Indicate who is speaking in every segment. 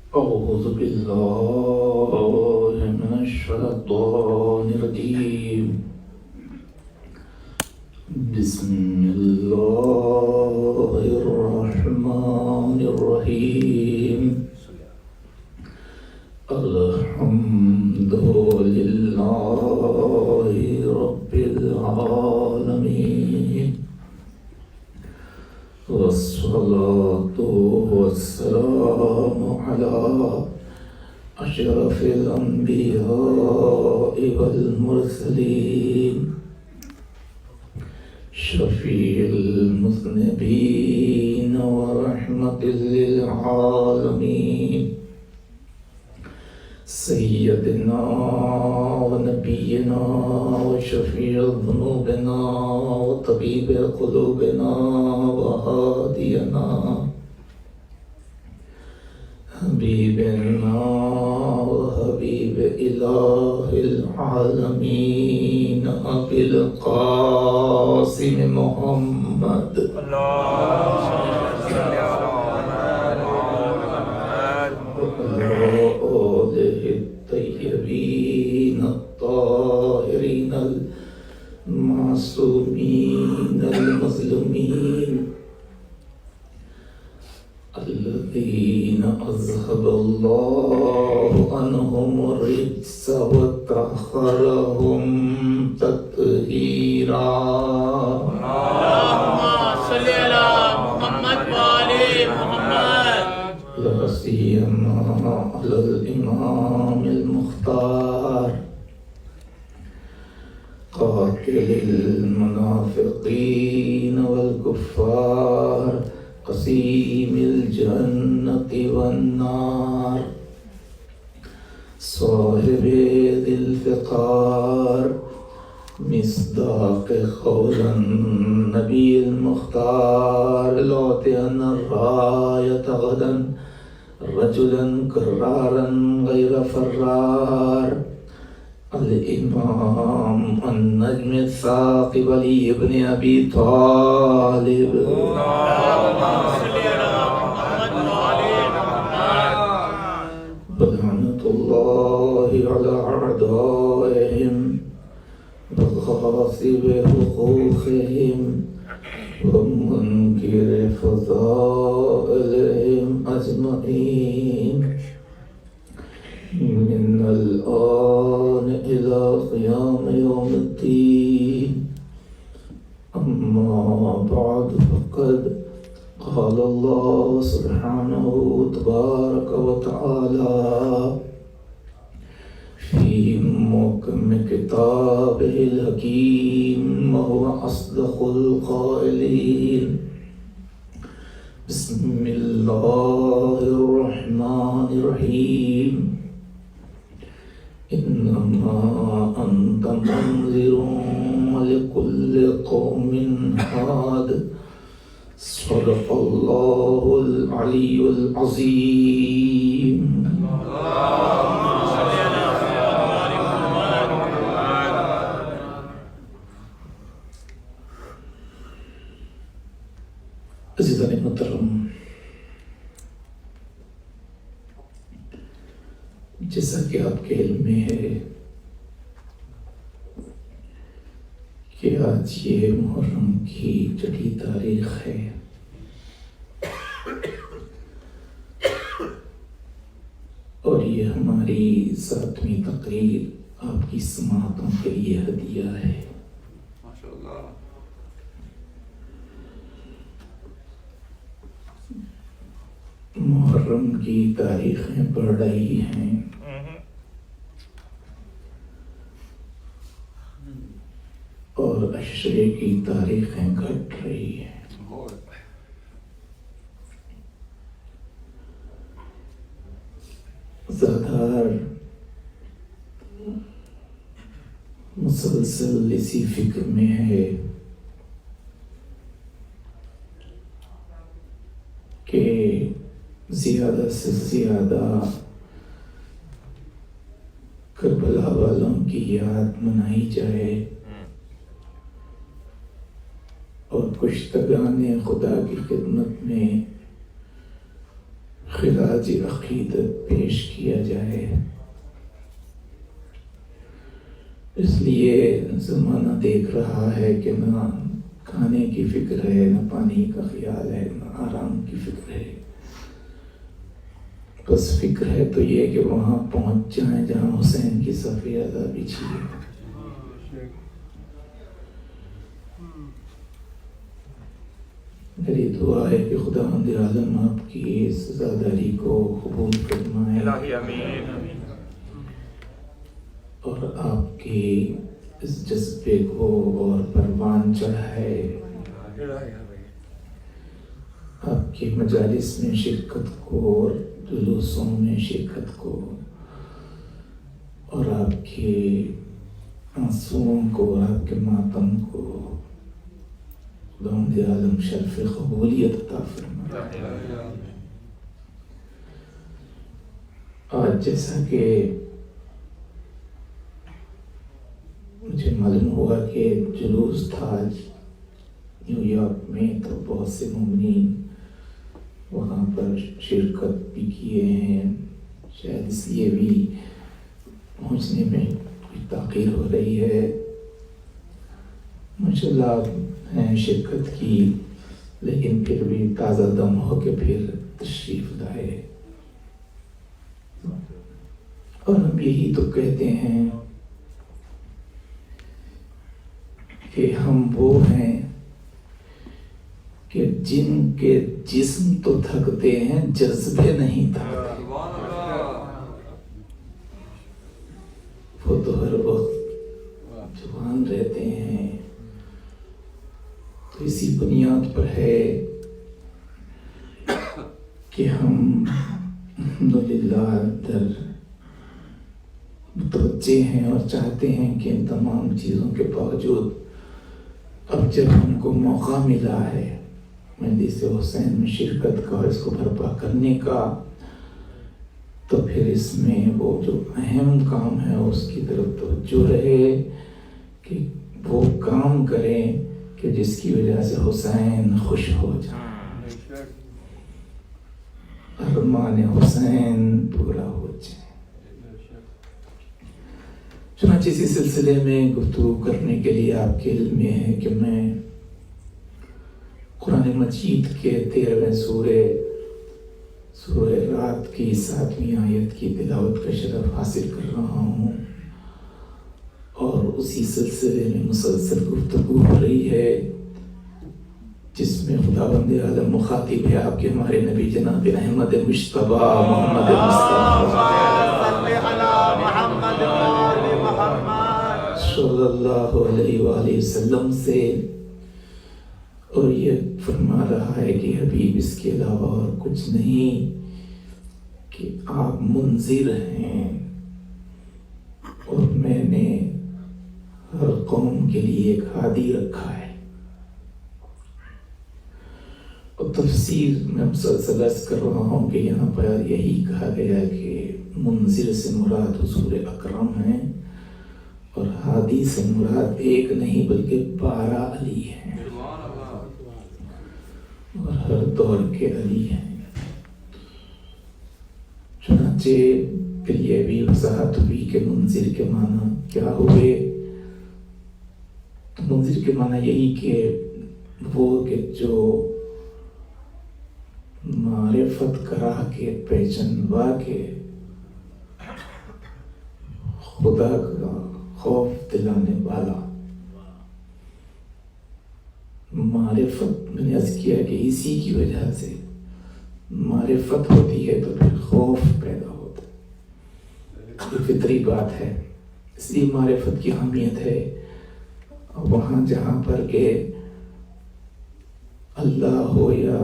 Speaker 1: أعوذ بالله من الشيطان الرجيم. بسم الله الرحمن الرحيم. الحمد لله رب العالمين، والصلاة والسلام على أشرف الأنبياء والمرسلين، شفيع المذنبين ورحمة للعالمين، سيدنا ونبينا وشفيع ذنوبنا وطبيب قلوبنا وهادينا، حبيبنا وحبيب إله العالمين أبي القاسم محمد آله الطيبين الطاهرين المعصومين المظلومين، الذين أذهب الله عنهم الرجس وطهرهم تطهيرا.
Speaker 2: اللهم صل على محمد وآل محمد.
Speaker 1: لا سيما على الإمام المختار، قاتل المنافقين والكفار، قسيم الجنة والنار، صاحب ذي الفقار، مصداق قول النبي المختار، لأعطين الراية غدا رجلا كرارا غير فرار، الإمام النجم الثاقب علي بن أبي طالب.
Speaker 2: اللهم صل على محمد وآل محمد.
Speaker 1: لعنة الله على أعدائهم وغاصب حقوقهم ومنكر فضائلهم أجمعين، من الآن إلى قيام يوم الدين. أما بعد، فقد قال الله سبحانه تبارك وتعالى في محكم كتابه الحكيم، وهو أصدق القائلين: بسم الله الرحمن الرحيم. إنما أنت منذر ولكل قوم هاد. صدق الله العلي العظيم. عزیزان محترم، جیسا کہ آپ کے علم میں ہے کہ آج یہ محرم کی چھٹی تاریخ ہے، اور یہ ہماری 7ویں تقریر آپ کی سماعتوں کے لیے ہدیہ ہے۔ محرم کی تاریخیں بڑھ رہی ہیں، اور عشرے کی تاریخیں گھٹ رہی ہیں۔ زادار مسلسل اسی فکر میں ہے کہ زیادہ سے زیادہ کربلا والوں کی یاد منائی جائے، اور کشتگان خدا کی خدمت میں خراج عقیدت پیش کیا جائے۔ اس لیے زمانہ دیکھ رہا ہے کہ نہ کھانے کی فکر ہے، نہ پانی کا خیال ہے، نہ آرام کی فکر ہے، بس فکر ہے تو یہ کہ وہاں پہنچ جائیں جہاں حسین کی صفِ اعلیٰ بچھی ہے۔ میری دعا ہے کہ خداوند عالم آپ کی اس عزاداری کو قبول فرمائے
Speaker 2: الہی آمین۔
Speaker 1: اور آپ کی اس جذبے کو اور پروان چڑھائے، آپ کی مجالس میں شرکت کو اور جلوسوں میں شرکت کو اور آپ کے آنسوؤں کو اور آپ کے ماتم کو خداوند عالم شرف قبولیت عطا فرمائے۔ آج جیسا کہ مجھے معلوم ہوا کہ جلوس تھا آج نیو یارک میں، تو بہت سے مومنین وہاں پر شرکت بھی کیے ہیں، شاید اس لیے بھی پہنچنے میں کوئی تاخیر ہو رہی ہے۔ ماشاءاللہ ہیں شرکت کی، لیکن پھر بھی تازہ دم ہو کے پھر تشریف لائے۔ اور ہم یہی تو کہتے ہیں کہ ہم وہ ہیں کہ جن کے جسم تو تھکتے ہیں، جذبے نہیں تھکتے۔ وہ تو ہر وقت جوان رہتے ہیں۔ تو اسی بنیاد پر ہے کہ ہم الحمدللہ در متوجہ ہیں اور چاہتے ہیں کہ ان تمام چیزوں کے باوجود اب جب ہم کو موقع ملا ہے مجلس حسین میں شرکت کا اور اس کو برپا کرنے کا، تو پھر اس میں وہ جو اہم کام ہے اس کی طرف توجہ رہے کہ وہ کام کریں کہ جس کی وجہ سے حسین خوش ہو جائے، ارمان حسین پورا ہو جائے۔ چنانچہ اسی سلسلے میں گفتگو کرنے کے لیے آپ کے علم میں ہے کہ میں قرآن مجید کے 13ویں سورہ رات کی 7ویں آیت کی تلاوت کا شرف حاصل کر رہا ہوں، اور اسی سلسلے میں مسلسل گفتگو ہو رہی ہے جس میں خداوند عالم مخاطب ہے آپ کے ہمارے نبی جناب احمد مجتبی محمد مصطفیٰ صلی اللہ علیہ وآلہ وسلم سے، اور یہ فرما رہا ہے کہ حبیب اس کے علاوہ اور کچھ نہیں کہ آپ منذر ہیں، اور میں نے ہر قوم کے لیے ایک ہادی رکھا ہے۔ اور تفسیر میں مسلسل عرض کر رہا ہوں کہ یہاں پر یہی کہا گیا کہ منذر سے مراد حضور اکرم ہیں، اور ہادی سے مراد ایک نہیں بلکہ 12 علی ہیں، اور ہر دور کے علی ہیں۔ چنانچہ پھر یہ بھی وضاحت ہوئی کہ منذر کے معنی کیا ہوئے۔ تو منذر کے معنی یہی کہ وہ کہ جو معرفت کرا کے پہچنوا کے خدا کا خوف دلانے والا۔ معرفت میں نے عرض کیا کہ اسی کی وجہ سے معرفت ہوتی ہے تو پھر خوف پیدا ہوتا ہے، یہ فطری بات ہے۔ اس لیے معرفت کی اہمیت ہے۔ وہاں جہاں پر کہ اللہ ہو یا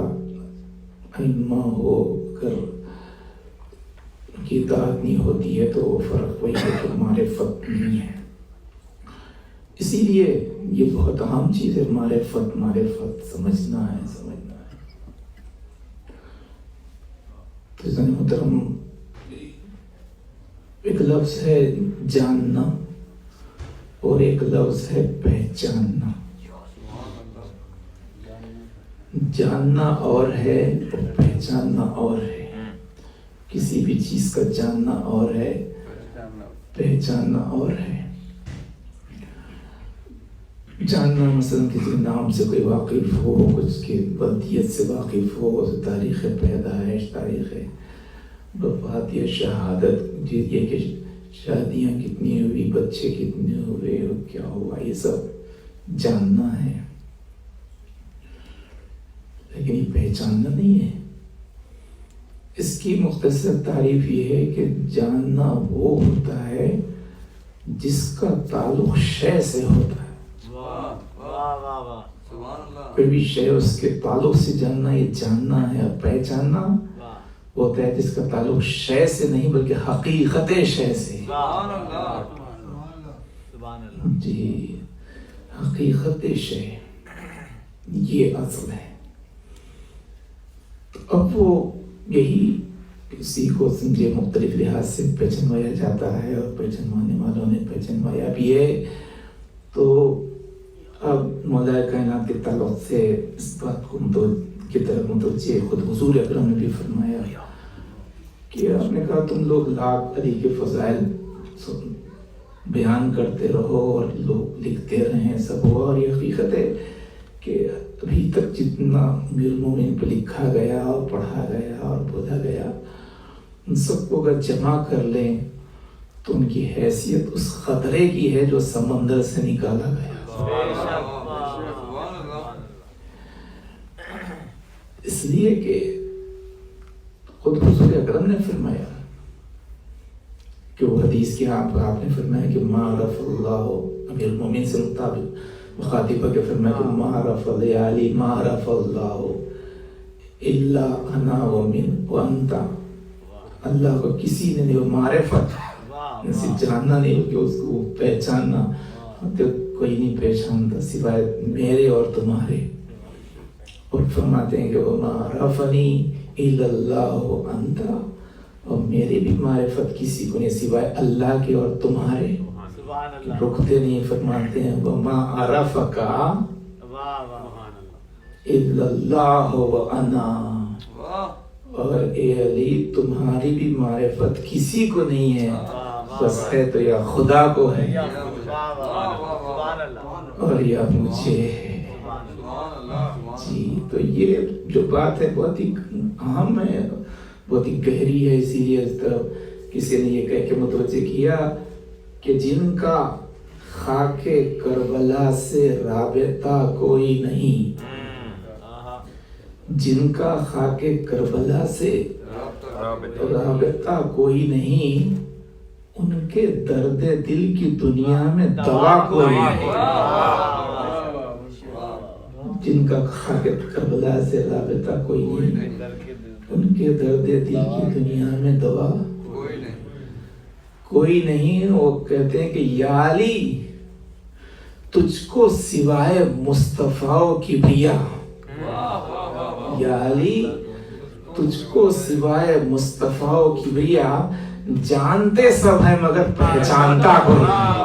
Speaker 1: ائمہ ہو، اگر کی اطاعت نہیں ہوتی ہے تو وہ فرق وہی ہے کہ معرفت نہیں ہے۔ اسی لیے یہ بہت اہم چیز ہے، معرفت سمجھنا ہے۔ تو عزیزان محترم، ایک لفظ ہے جاننا اور ایک لفظ ہے پہچاننا۔ جاننا اور ہے اور پہچاننا اور ہے۔ کسی بھی چیز کا جاننا اور ہے، پہچاننا اور ہے۔ جاننا مثلا کسی نام سے کوئی واقف ہو، کچھ کی بلدیت سے واقف ہو، تاریخ پیدائش، تاریخ وفات یا شہادت، یہ کہ شادیاں کتنی ہوئی، بچے کتنے ہوئے، کیا ہوا، یہ سب جاننا ہے، لیکن یہ پہچاننا نہیں ہے۔ اس کی مختصر تعریف یہ ہے کہ جاننا وہ ہوتا ہے جس کا تعلق شے سے ہوتا ہے۔ کوئی بھی شے اس کے تعلق سے جاننا، یہ جاننا ہے۔ اور پہچاننا ہوتا ہے جس کا تعلق شے سے نہیں بلکہ حقیقت شے سے۔ جی، حقیقت شے یہ اصل ہے۔ اب وہ یہی کسی کو سمجھے مختلف لحاظ سے پہچانوایا جاتا ہے، اور پہچانوانے والوں نے پہچانوایا بھی ہے۔ تو اب مولا کائنات کے تعلق سے اس بات کو کی طرف متوجہ خود حضور اکرم نے بھی فرمایا کہ آپ نے کہا تم لوگ لاکھ علی کے فضائل بیان کرتے رہو اور لوگ لکھتے رہیں سب ہوا، اور یہ حقیقت ہے کہ ابھی تک جتنا امیر المومنین پہ لکھا گیا اور پڑھا گیا اور بولا گیا، ان سب کو اگر جمع کر لیں تو ان کی حیثیت اس خطرے کی ہے جو سمندر سے نکالا گیا۔ اس لیے کہ خود حضور اکرم نے فرمایا کہ وہ حدیث کی آپ نے فرمایا کہ ما عرف اللہ، امیر المومنین سے مطابق مخاطبہ کے فرمایا کہ ما عرف لیالی ما عرف اللہ الا انا ومن وانت، اللہ کو کسی نے نہیں، وہ معرفت صرف جاننا نہیں کہ اس کو پہچاننا، تو کوئی نہیں پہچانتا سوائے میرے اور تمہارے۔ اور فرماتے ہیں کہ وما عرفنی الا اللہ وانت، اور میری بھی معرفت کسی کو نہیں سوائے اللہ کے اور تمہارے۔ رکتے نہیں، فرماتے ہیں وما عرفک الا اللہ وانا، اور اے علی تمہاری بھی معرفت کسی کو نہیں ہے، بس ہے تو یا خدا کو ہے اور یا مجھے ہے۔ جی، تو یہ جو بات ہے بہت ہی اہم ہے، بہت ہی گہری ہے، اسی لیے اس طرف کسی نے یہ کہہ کے متوجہ کیا کہ جن کا خاک کربلا سے رابطہ کوئی نہیں، جن کا خاک کربلا سے رابطہ کوئی نہیں، ان کے درد دل کی دنیا میں دوا کوئی نہیں۔ جن کا خاک کربلا سے رابطہ کوئی نہیں، ان کے درد دل کی دنیا میں دوا کوئی نہیں۔ وہ کہتے ہیں کہ یا علی تجھ کو سوائے مصطفیٰ کبریا، یا علی تجھ کو سوائے مصطفیٰ کبریا، جانتے سب ہیں مگر پہچانتا کوئی نہیں۔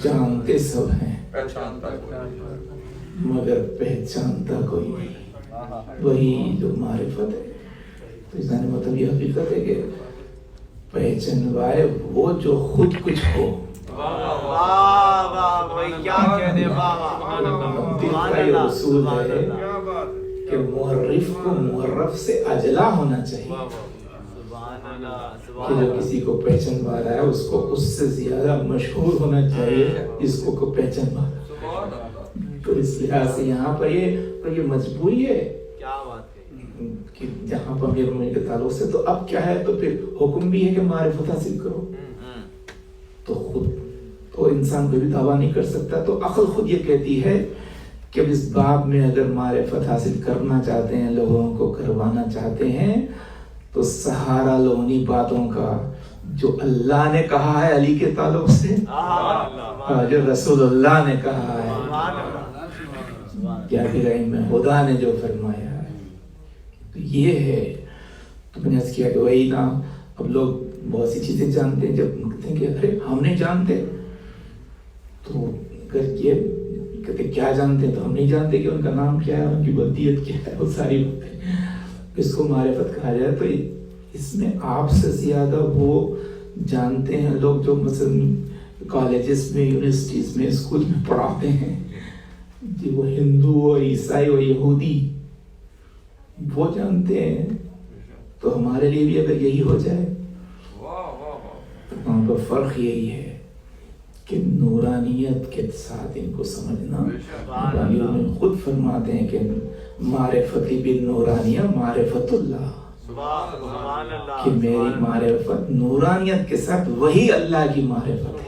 Speaker 1: جانتے سب ہیں مگر پہچانتا کوئی نہیں، وہی جو معرفت ہے۔ تو اس کا مطلب یہ حقیقت ہے کہ پہچانوائے وہ جو خود کچھ ہو۔ دل کا یہ اصول ہے کہ معرف کو معرف سے اجلا ہونا چاہیے، کہ جو کسی کو پہچانوا رہا ہے اس کو اس سے زیادہ مشہور ہونا چاہیے اس کو پہچانوا رہا۔ تو اس لحاظ سے یہاں پر یہ مجبوری ہے کہ جہاں پر امیر المومنین کے تعلق سے، تو اب کیا ہے، تو پھر حکم بھی ہے کہ معرفت حاصل کرو۔ تو خود تو انسان کوئی بھی دعویٰ نہیں کر سکتا، تو عقل خود یہ کہتی ہے کہ اس باب میں اگر معرفت حاصل کرنا چاہتے ہیں، لوگوں کو کروانا چاہتے ہیں، تو سہارا لو انہی باتوں کا جو اللہ نے کہا ہے علی کے تعلق سے، جو رسول اللہ نے کہا ہے، یا پھر ائمہ خدا نے جو فرمایا ہے۔ تو یہ ہے، تو میں نے عرض کیا کہ وہی نا، اب لوگ بہت سی چیزیں جانتے ہیں، جب کہتے ہیں کہ ارے ہم نہیں جانتے، تو اگر یہ کہتے کیا جانتے ہیں؟ تو ہم نہیں جانتے کہ ان کا نام کیا ہے، ان کی بدیت کیا ہے، وہ ساری باتیں اس کو معرفت کہا جائے۔ تو اس میں آپ سے زیادہ وہ جانتے ہیں لوگ جو مثلا کالجز میں، یونیورسٹیز میں، اسکول میں پڑھاتے ہیں جی، وہ ہندو و عیسائی و یہودی وہ جانتے ہیں۔ تو ہمارے لیے بھی اگر یہی ہو جائے، وہاں پر فرق یہی ہے کہ نورانیت کے ساتھ ان کو سمجھنا۔ نورانیوں میں خود فرماتے ہیں کہ معرفتی بالنورانیہ معرفت اللہ، کہ میری معرفت نورانیت کے ساتھ وہی اللہ کی معرفت ہے۔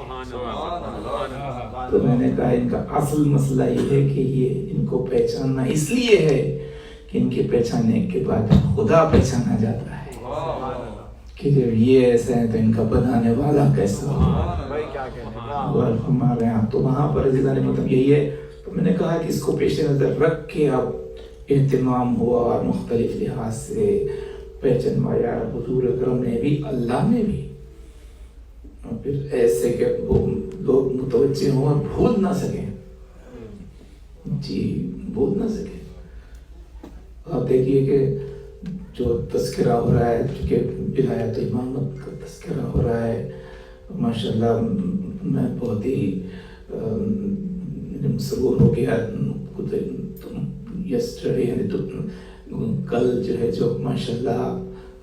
Speaker 1: تو میں نے کہا ان کا اصل مسئلہ یہ ہے کہ یہ ان کو پہچاننا اس لیے ہے کہ ان کے پہچاننے کے بعد خدا پہچانا جاتا ہے، کہ جب یہ ایسا ہے تو ان کا بنانے والا کیسا ہوگا۔ ہمارے یہاں تو وہاں پر مطلب یہی ہے۔ تو میں نے کہا کہ اس کو پیش نظر رکھ کے اب اہتمام ہوا اور مختلف لحاظ سے پہچانوایا حضور اکرم نے بھی، اللہ نے بھی، اور پھر ایسے کہ وہ لوگ متوجہ ہوں اور بھول نہ سکیں، جی بھول نہ سکیں۔ آپ دیکھیے کہ جو تذکرہ ہو رہا ہے، چونکہ ولایت امامت کا تذکرہ ہو رہا ہے، ماشاءاللہ میں بہت ہی مسرور ہو گیا۔ یسٹرڈے کل جو ہے جو ماشاءاللہ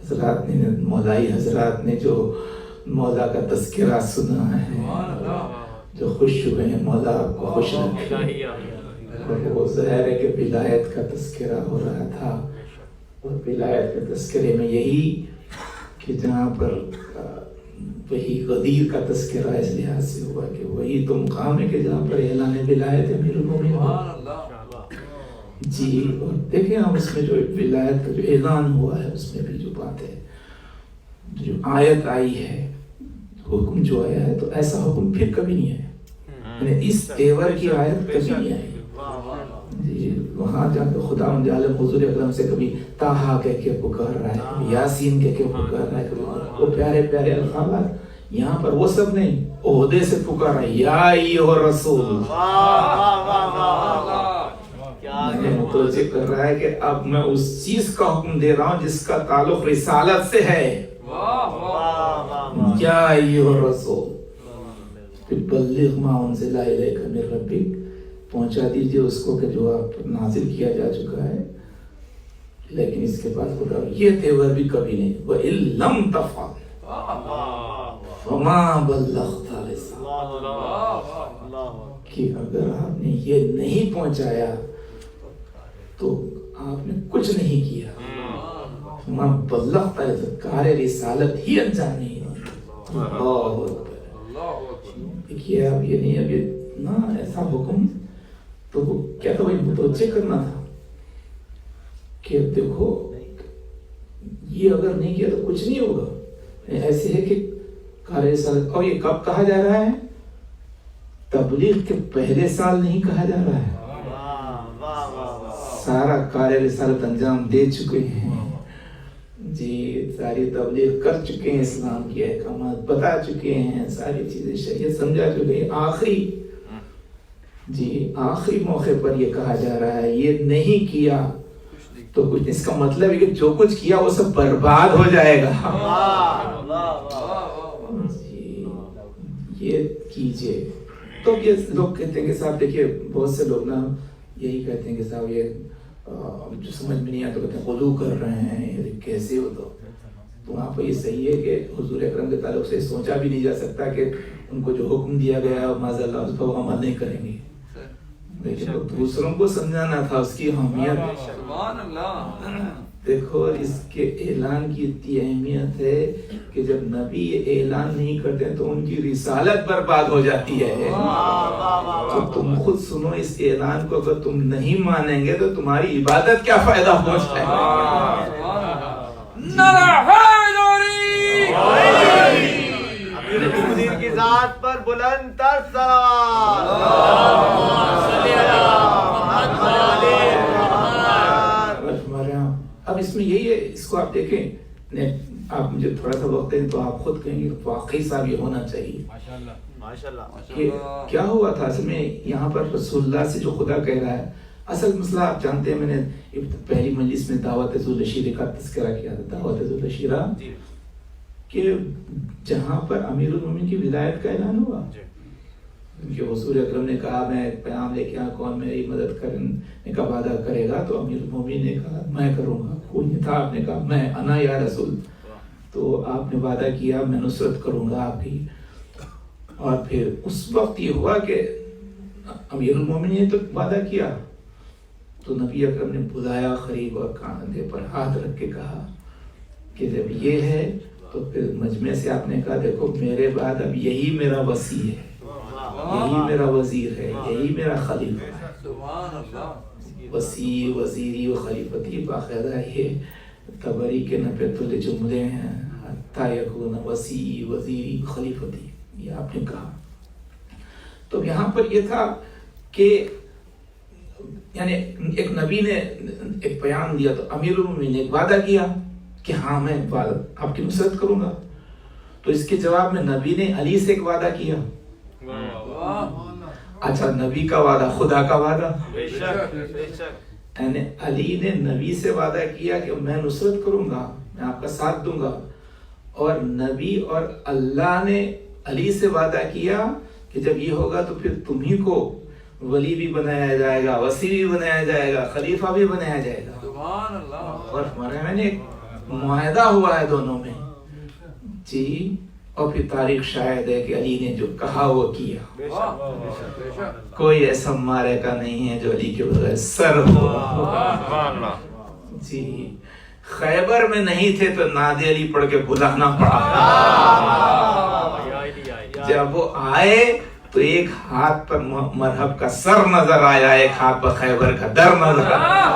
Speaker 1: حضرات نے، مولائی حضرات نے جو مولا کا تذکرہ سنا ہے، جو خوش ہوئے ہیں، مولا آپ کو خوش رکھے۔ اور وہ ظاہر ہے کہ ولایت کا تذکرہ ہو رہا تھا، اور ولایت کے تذکرے میں یہی کہ جہاں پر وہی غدیر کا تذکرہ اس لحاظ سے ہوا کہ وہی تو مقام ہے کہ جہاں پر اعلان ولایت امیر المومنین جی۔ اور دیکھیں ہم اس میں جو ولایت کا جو اعلان ہوا ہے اس میں بھی جو بات ہے، جو آیت آئی ہے، حکم جو آیا ہے، تو ایسا حکم پھر کبھی نہیں آیا، یعنی اس تیور کی آیت کبھی نہیں آئی جی۔ وہاں جا کے خدا عالم حضور اکرم سے کبھی طٰہٰ کہہ کے پکار رہا ہے، کبھی یاسین کہہ کے پکار رہا ہے، کبھی وہ پیارے پیارے الفاظ۔ یہاں پر وہ سب نہیں، عہدے سے پکار رہا ہے، یا ایھا الرسول۔ متوجہ کر رہا ہے کہ اب میں اس چیز کا حکم دے رہا ہوں جس کا تعلق رسالت سے ہے، یا ایھا الرسول بلغ ما انزل الیک من ربک، پہنچا دیجئے اس کو کہ جو آپ نازل کیا جا چکا ہے۔ لیکن اس کے بعد خدا یہ تیور بھی کبھی نہیں، وَإِن لَمْ تَفْعَلْ فَمَا بَلَّغْتَ رِسَالَتَهُ، کہ اگر آپ نے یہ نہیں پہنچایا تو آپ نے کچھ نہیں کیا۔ فَمَا بَلَّغْتَ رِسَالَتَهُ، کار رسالت ہی انجام نہیں ہوتا۔ اللہ اکبر۔ دیکھیے اب یہ نہیں، اب یہ نا ایسا حکم تو وہ کیا تھا، وہی متوجہ کرنا تھا کہ دیکھو یہ اگر نہیں کیا تو کچھ نہیں ہوگا۔ ایسے ہے کہ کار رسالت، اور یہ کب کہا جا رہا ہے؟ تبلیغ کے پہلے سال نہیں کہا جا رہا ہے، سارا کار رسالت انجام دے چکے ہیں جی، ساری تبلیغ کر چکے ہیں، اسلام کی احکامات بتا چکے ہیں، ساری چیزیں شریعت سمجھا چکے ہیں۔ آخری جی آخری موقع پر یہ کہا جا رہا ہے یہ نہیں کیا تو کچھ، اس کا مطلب ہے کہ جو کچھ کیا وہ سب برباد ہو جائے گا جی، یہ کیجئے۔ تو یہ لوگ کہتے ہیں کہ صاحب دیکھیے بہت سے لوگ نا یہی کہتے ہیں کہ صاحب یہ جو سمجھ میں نہیں آتا، کہتے ہیں غلو کر رہے ہیں، کیسے ہو؟ تو وہاں پہ یہ صحیح ہے کہ حضور اکرم کے تعلق سے سوچا بھی نہیں جا سکتا کہ ان کو جو حکم دیا گیا ہے معاذ اللہ اس پر وہ عمل نہیں کریں گے، لیکن دوسروں کو سمجھانا تھا اس کی اہمیت۔ دیکھو اس کے اعلان کی اتنی اہمیت ہے کہ جب نبی یہ اعلان نہیں کرتے تو ان کی رسالت برباد ہو جاتی ہے۔ تو تم خود سنو اس اعلان کو، اگر تم نہیں مانیں گے تو تمہاری عبادت کیا فائدہ پہنچائے گا؟
Speaker 3: کی ذات پر بلند تر صلوات۔
Speaker 1: اب اس میں یہی ہے، اس کو آپ دیکھیں آپ مجھے تھوڑا سا وقت دیں تو آپ خود کہیں گے واقعی صاحب یہ ہونا چاہیے
Speaker 3: ماشاءاللہ
Speaker 1: کہ کیا ہوا تھا اصل میں یہاں پر رسول اللہ سے جو خدا کہہ رہا ہے. اصل مسئلہ آپ جانتے ہیں میں نے پہلی مجلس میں دعوت ذوالشیرہ کا تذکرہ کیا تھا. دعوت ذوالشیرہ کہ جہاں پر امیر المومنین کی ولایت کا اعلان ہوا کہ حضور اکرم نے کہا میں ایک پیغام لے کے آیا کون میری مدد کرنے کا وعدہ کرے گا تو امیر المومنین نے کہا میں کروں گا. کوئی نہیں تھا, آپ نے کہا میں انا یا رسول. تو آپ نے وعدہ کیا میں نصرت کروں گا آپ کی. اور پھر اس وقت یہ ہوا کہ امیر المومنین نے تو وعدہ کیا تو نبی اکرم نے بلایا قریب اور کاندھے پر ہاتھ رکھ کے کہا کہ جب یہ ہے تو پھر مجمع سے آپ نے کہا دیکھو میرے بعد اب یہی میرا وصی ہے, یہی میرا وزیر ہے, یہی میرا خلیفہ ہے. وصی وزیری و خلیفتی باقاعدہ یہ تبری کے نپت جملے ہیں. حتی یکون وصی وزیری خلیفتی یہ آپ نے کہا. تو یہاں پر یہ تھا کہ یعنی ایک نبی نے ایک بیان دیا تو امیر المومنین نے ایک وعدہ کیا کہ ہاں میں آپ کی نصرت کروں گا. تو اس کے جواب میں نبی نے علی سے ایک وعدہ کیا. اچھا نبی کا وعدہ خدا کا وعدہ. یعنی علی نے نبی سے وعدہ کیا کہ میں نصرت کروں گا, میں آپ کا ساتھ دوں گا, اور نبی اور اللہ نے علی سے وعدہ کیا کہ جب یہ ہوگا تو پھر تمہیں کو ولی بھی بنایا جائے گا, وصی بھی بنایا جائے گا, خلیفہ بھی بنایا جائے گا.
Speaker 2: سبحان اللہ.
Speaker 1: اور ہمارے میں نے ایک معاہدہ ہوا ہے دونوں میں جی. اور پھر تاریخ شاہد ہے کہ علی نے جو کہا وہ کیا. کوئی ایسا مارے کا نہیں ہے جو علی کے بغیر سر ہو جی. خیبر میں نہیں تھے تو ناد علی پڑھ کے بلانا پڑا. جب وہ آئے تو ایک ہاتھ پر مرحب کا سر نظر آیا, ایک ہاتھ پر خیبر کا در نظر آیا.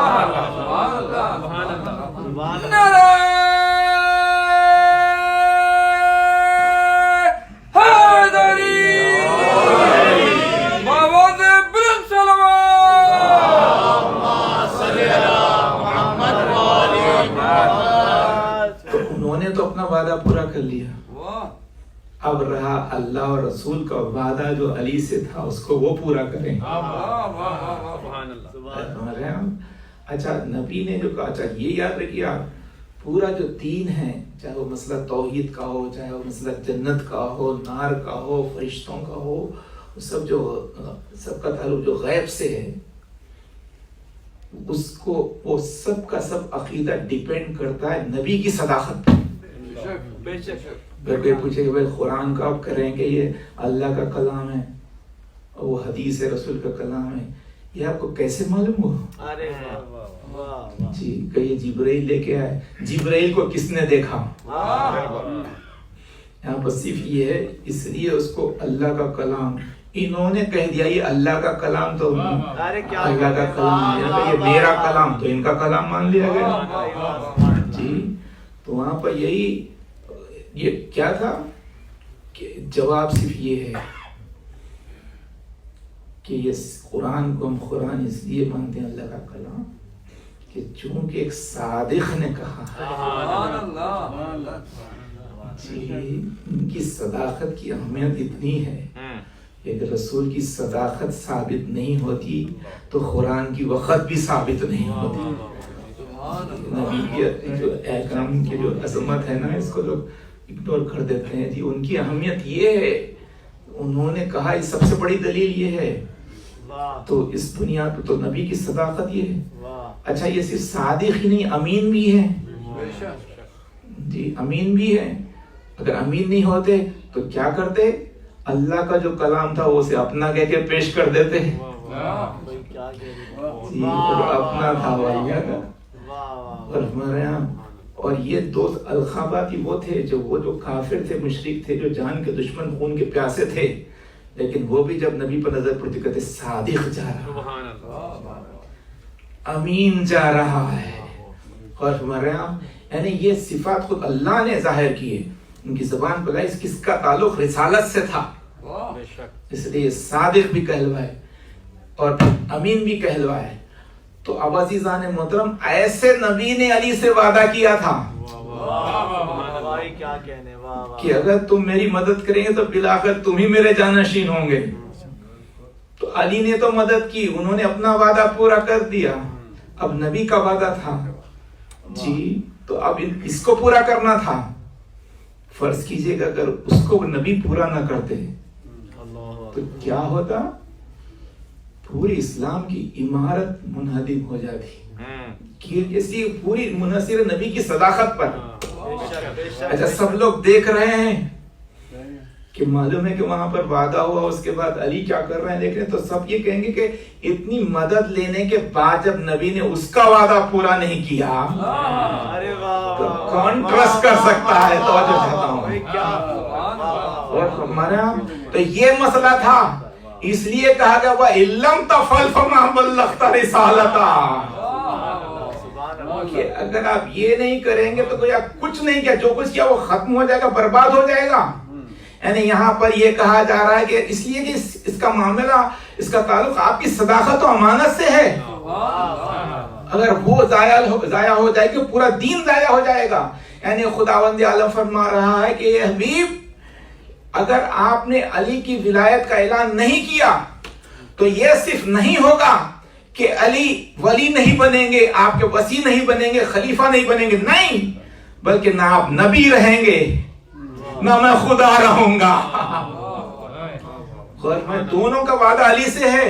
Speaker 1: تو انہوں نے تو اپنا وعدہ پورا کر لیا. اب رہا اللہ اور رسول کا وعدہ جو علی سے تھا اس کو وہ پورا کریں. اچھا نبی نے جو کہا, اچھا یہ یاد رکھیے آپ پورا جو دین ہے چاہے وہ مسئلہ توحید کا ہو, چاہے وہ مسئلہ جنت کا ہو, نار کا ہو, فرشتوں کا ہو, سب کا تعلق جو غیب سے ہے اس کو وہ سب کا سب عقیدہ ڈیپینڈ کرتا ہے نبی کی صداقت پر. اگر کوئی پوچھے کہ بھائی قرآن کا آپ کریں کہ یہ اللہ کا کلام ہے اور وہ حدیث رسول کا کلام ہے, یہ آپ کو کیسے معلوم ہوا؟ جی کہ یہ جبرائیل لے کے آئے. جبرائیل کو کس نے دیکھا؟ یہاں پر صرف یہ ہے اس لیے اس کو اللہ کا کلام, انہوں نے کہہ دیا یہ اللہ کا کلام تو اللہ کا کلام ہے, یہ میرا کلام تو ان کا کلام مان لیا گیا جی. تو وہاں پر یہی یہ کیا تھا کہ جواب صرف یہ ہے کہ یہ قرآن کو ہم قرآن اس لیے مانتے ہیں اللہ کا کلام کہ چونکہ ایک صادق نے کہا جی. ان کی صداقت کی اہمیت اتنی ہے کہ اگر رسول کی صداقت ثابت نہیں ہوتی تو قرآن کی وقت بھی ثابت نہیں ہوتی. نبی کی جو احکام کی جو عظمت ہے نا اس کو لوگ اگنور کر دیتے ہیں جی. ان کی اہمیت یہ ہے, انہوں نے کہا یہ سب سے بڑی دلیل یہ ہے, تو اس دنیا پہ تو نبی کی صداقت یہ ہے. اچھا یہ صرف صادق ہی نہیں امین بھی ہے جی, امین بھی ہے. اگر امین نہیں ہوتے تو کیا کرتے؟ اللہ کا جو کلام تھا وہ اسے اپنا کہہ کے پیش کر دیتے جی, اپنا تھا وہ اللہ کا. اور ہمارے یہاں اور یہ دوست الخاباتی وہ تھے جو کافر تھے, مشرک تھے, جو جان کے دشمن خون کے پیاسے تھے, لیکن وہ بھی جب نبی پر نظر پڑتی کہتے صادق جا رہا, امین جا رہا ہے. اور ہمارے یہاں یعنی یہ صفات خود اللہ نے ظاہر کی ہے, ان کی زبان پر کس کا تعلق رسالت سے تھا, اس لیے صادق بھی کہلوائے اور امین بھی کہلوائے. تو عزیزان محترم ایسے نبی نے علی سے وعدہ کیا تھا
Speaker 3: بھائی کیا کہنے، واہ واہ،
Speaker 1: کہ اگر تم میری مدد کریں گے تو بالآخر تم ہی میرے جانشین ہوں گے. تو علی نے تو مدد کی، انہوں نے اپنا وعدہ پورا کر دیا. اب نبی کا وعدہ تھا جی، تو اب اس کو پورا کرنا تھا. فرض کیجئے کہ اگر اس کو نبی پورا نہ کرتے تو کیا ہوتا؟ پوری اسلام کی عمارت منہدم ہو جاتی. کسی پوری منحصر نبی کی صداقت پر. اچھا سب لوگ دیکھ رہے ہیں کہ معلوم ہے کہ وہاں پر وعدہ ہوا، اس کے بعد علی کیا کر رہے ہیں دیکھ رہے ہیں، تو سب یہ کہیں گے کہ اتنی مدد لینے کے بعد جب نبی نے اس کا وعدہ پورا نہیں کیا تو کون ٹرسٹ کر سکتا ہے؟ توجہ چاہتا ہوں. اور ہمارا تو یہ مسئلہ تھا، اس لیے کہا گیا وَإِلَّمْ تَفْعَلْ فَمَا بَلَّغْتَ رِسَالَتَهُ، کہ اگر آپ یہ نہیں کریں گے تو کوئی آپ کچھ نہیں کیا، جو کچھ کیا وہ ختم ہو جائے گا، برباد ہو جائے گا. یعنی یہاں پر یہ کہا جا رہا ہے کہ اس لیے کہ اس کا معاملہ، اس کا تعلق آپ کی صداقت و امانت سے ہے. اگر وہ ضائع ہو جائے گی پورا دین ضائع ہو جائے گا. یعنی خداوند عالم فرما رہا ہے کہ اے حبیب، اگر آپ نے علی کی ولایت کا اعلان نہیں کیا تو یہ صرف نہیں ہوگا کہ علی ولی نہیں بنیں گے، آپ کے وصی نہیں بنیں گے، خلیفہ نہیں بنیں گے، نہیں، بلکہ نہ آپ نبی رہیں گے نہ میں خدا رہوں گا. اور میں دونوں کا وعدہ علی سے ہے،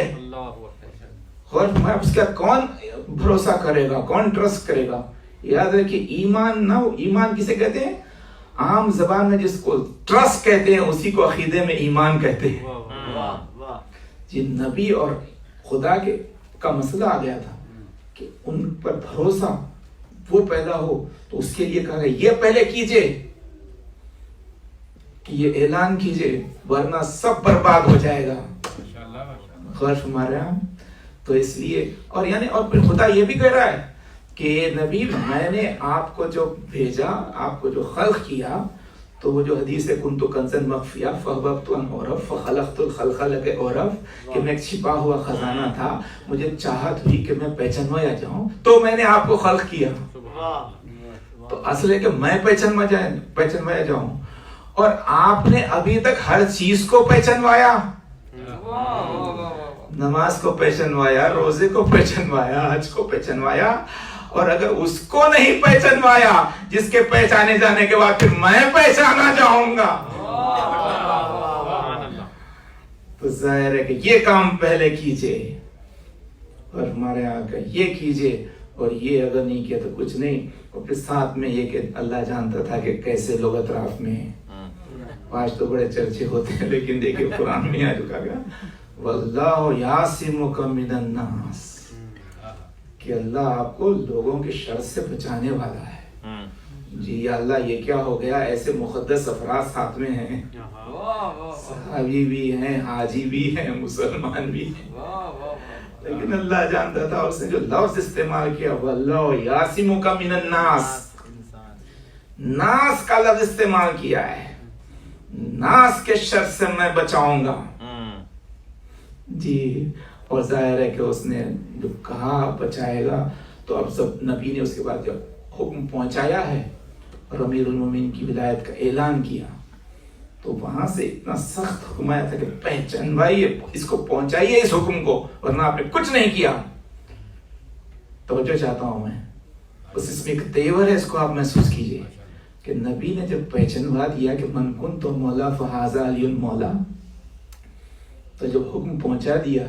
Speaker 1: اور میں اس کا کون بھروسہ کرے گا، کون ٹرسٹ کرے گا؟ یاد رکھیے ایمان نہ، ایمان کسے کہتے ہیں؟ عام زبان میں جس کو ٹرسٹ کہتے ہیں اسی کو عقیدے میں ایمان کہتے ہیں. جی نبی اور خدا کے کا مسئلہ آ گیا تھا کہ ان پر بھروسہ وہ پیدا ہو، تو اس کے لیے کہا گیا یہ پہلے کیجئے کہ یہ اعلان کیجئے ورنہ سب برباد ہو جائے گا. غور فرمائے ہم. تو اس لیے اور یعنی اور پھر خدا یہ بھی کہہ رہا ہے کہ نبی میں نے آپ کو جو بھیجا، آپ کو جو خلق کیا، تو وہ جو حدیث ہے کنت کنزا مخفیا فاحببت ان اعرف فخلقت الخلق لاعرف، کہ میں ایک چھپا ہوا خزانہ تھا، مجھے چاہت ہوئی کہ میں پہچانوایا جاؤں تو میں نے آپ کو خلق کیا. تو اصل ہے کہ میں پہچانوایا جاؤں، اور آپ نے ابھی تک ہر چیز کو پہچانوایا. نماز کو پہچانوایا، روزے کو پہچانوایا، حج کو پہچانوایا، اور اگر اس کو نہیں پہچانوایا جس کے پہچانے جانے کے بعد پھر میں پہچانا جاؤں گا، تو ظاہر ہے کہ یہ کام پہلے کیجئے اور ہمارے آقا یہ کیجئے، اور یہ اگر نہیں کیا تو کچھ نہیں. اور پھر ساتھ میں یہ کہ اللہ جانتا تھا کہ کیسے لوگ اطراف میں ہیں. آج تو بڑے چرچے ہوتے ہیں، لیکن دیکھیں قرآن میں آ چکا گیا واللہ یعصمک من الناس، کہ اللہ آپ کو لوگوں کے شر سے بچانے والا ہے. جی یا اللہ یہ کیا ہو گیا، ایسے مقدس افراد ساتھ میں ہیں، صحابی بھی ہیں، حاجی بھی ہیں، مسلمان بھی ہیں، لیکن اللہ جانتا تھا. اس نے جو لفظ استعمال کیا واللہ یعصمک من الناس، ناس کا لفظ استعمال کیا ہے، ناس کے شر سے میں بچاؤں گا. جی اور ظاہر ہے کہ اس نے جو کہا بچائے گا، تو اب سب نبی نے اس کے بعد جب حکم پہنچایا ہے اور امیر المومنین کی ولایت کا اعلان کیا، تو وہاں سے اتنا سخت حکم آیا تھا کہ پہچانوائیے، اس کو پہنچائیے اس حکم کو، ورنہ آپ نے کچھ نہیں کیا. توجہ چاہتا ہوں میں، بس اس میں ایک تیور ہے، اس کو آپ محسوس کیجئے کہ نبی نے جب پہچانوا دیا کہ من کنت مولا فہذا علی مولا، تو جب حکم پہنچا دیا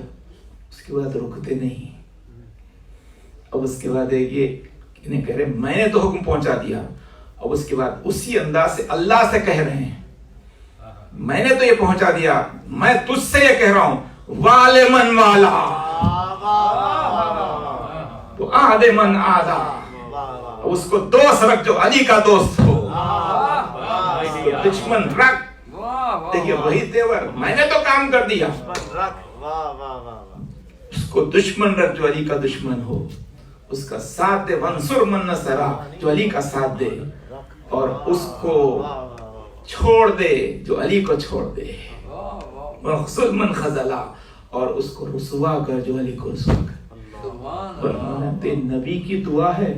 Speaker 1: اس کے بعد رکتے نہیں. اب اس کے بعد یہ انہیں کہہ رہے میں نے تو حکم پہنچا دیا، اب اس کے بعد اسی انداز سے اللہ سے کہہ رہے ہیں میں نے تو یہ پہنچا دیا، میں تجھ سے یہ کہہ رہا ہوں والمن والا تو آدھے من آدھا، اس کو دوست رکھ جو علی کا دوست ہو، دشمن رکھ. دیکھیے وہی تیور، میں نے تو کام کر دیا، اس کو دشمن رکھ جو علی کا دشمن ہو، اس کا ساتھ دے، ونصر من نصرہ جو علی کا ساتھ دے، اور اس کو چھوڑ دے جو علی کو چھوڑ دے، وخذل من خذلہ، اور اس کو رسوا کر جو علی کو رسوا کر. نبی کی دعا ہے.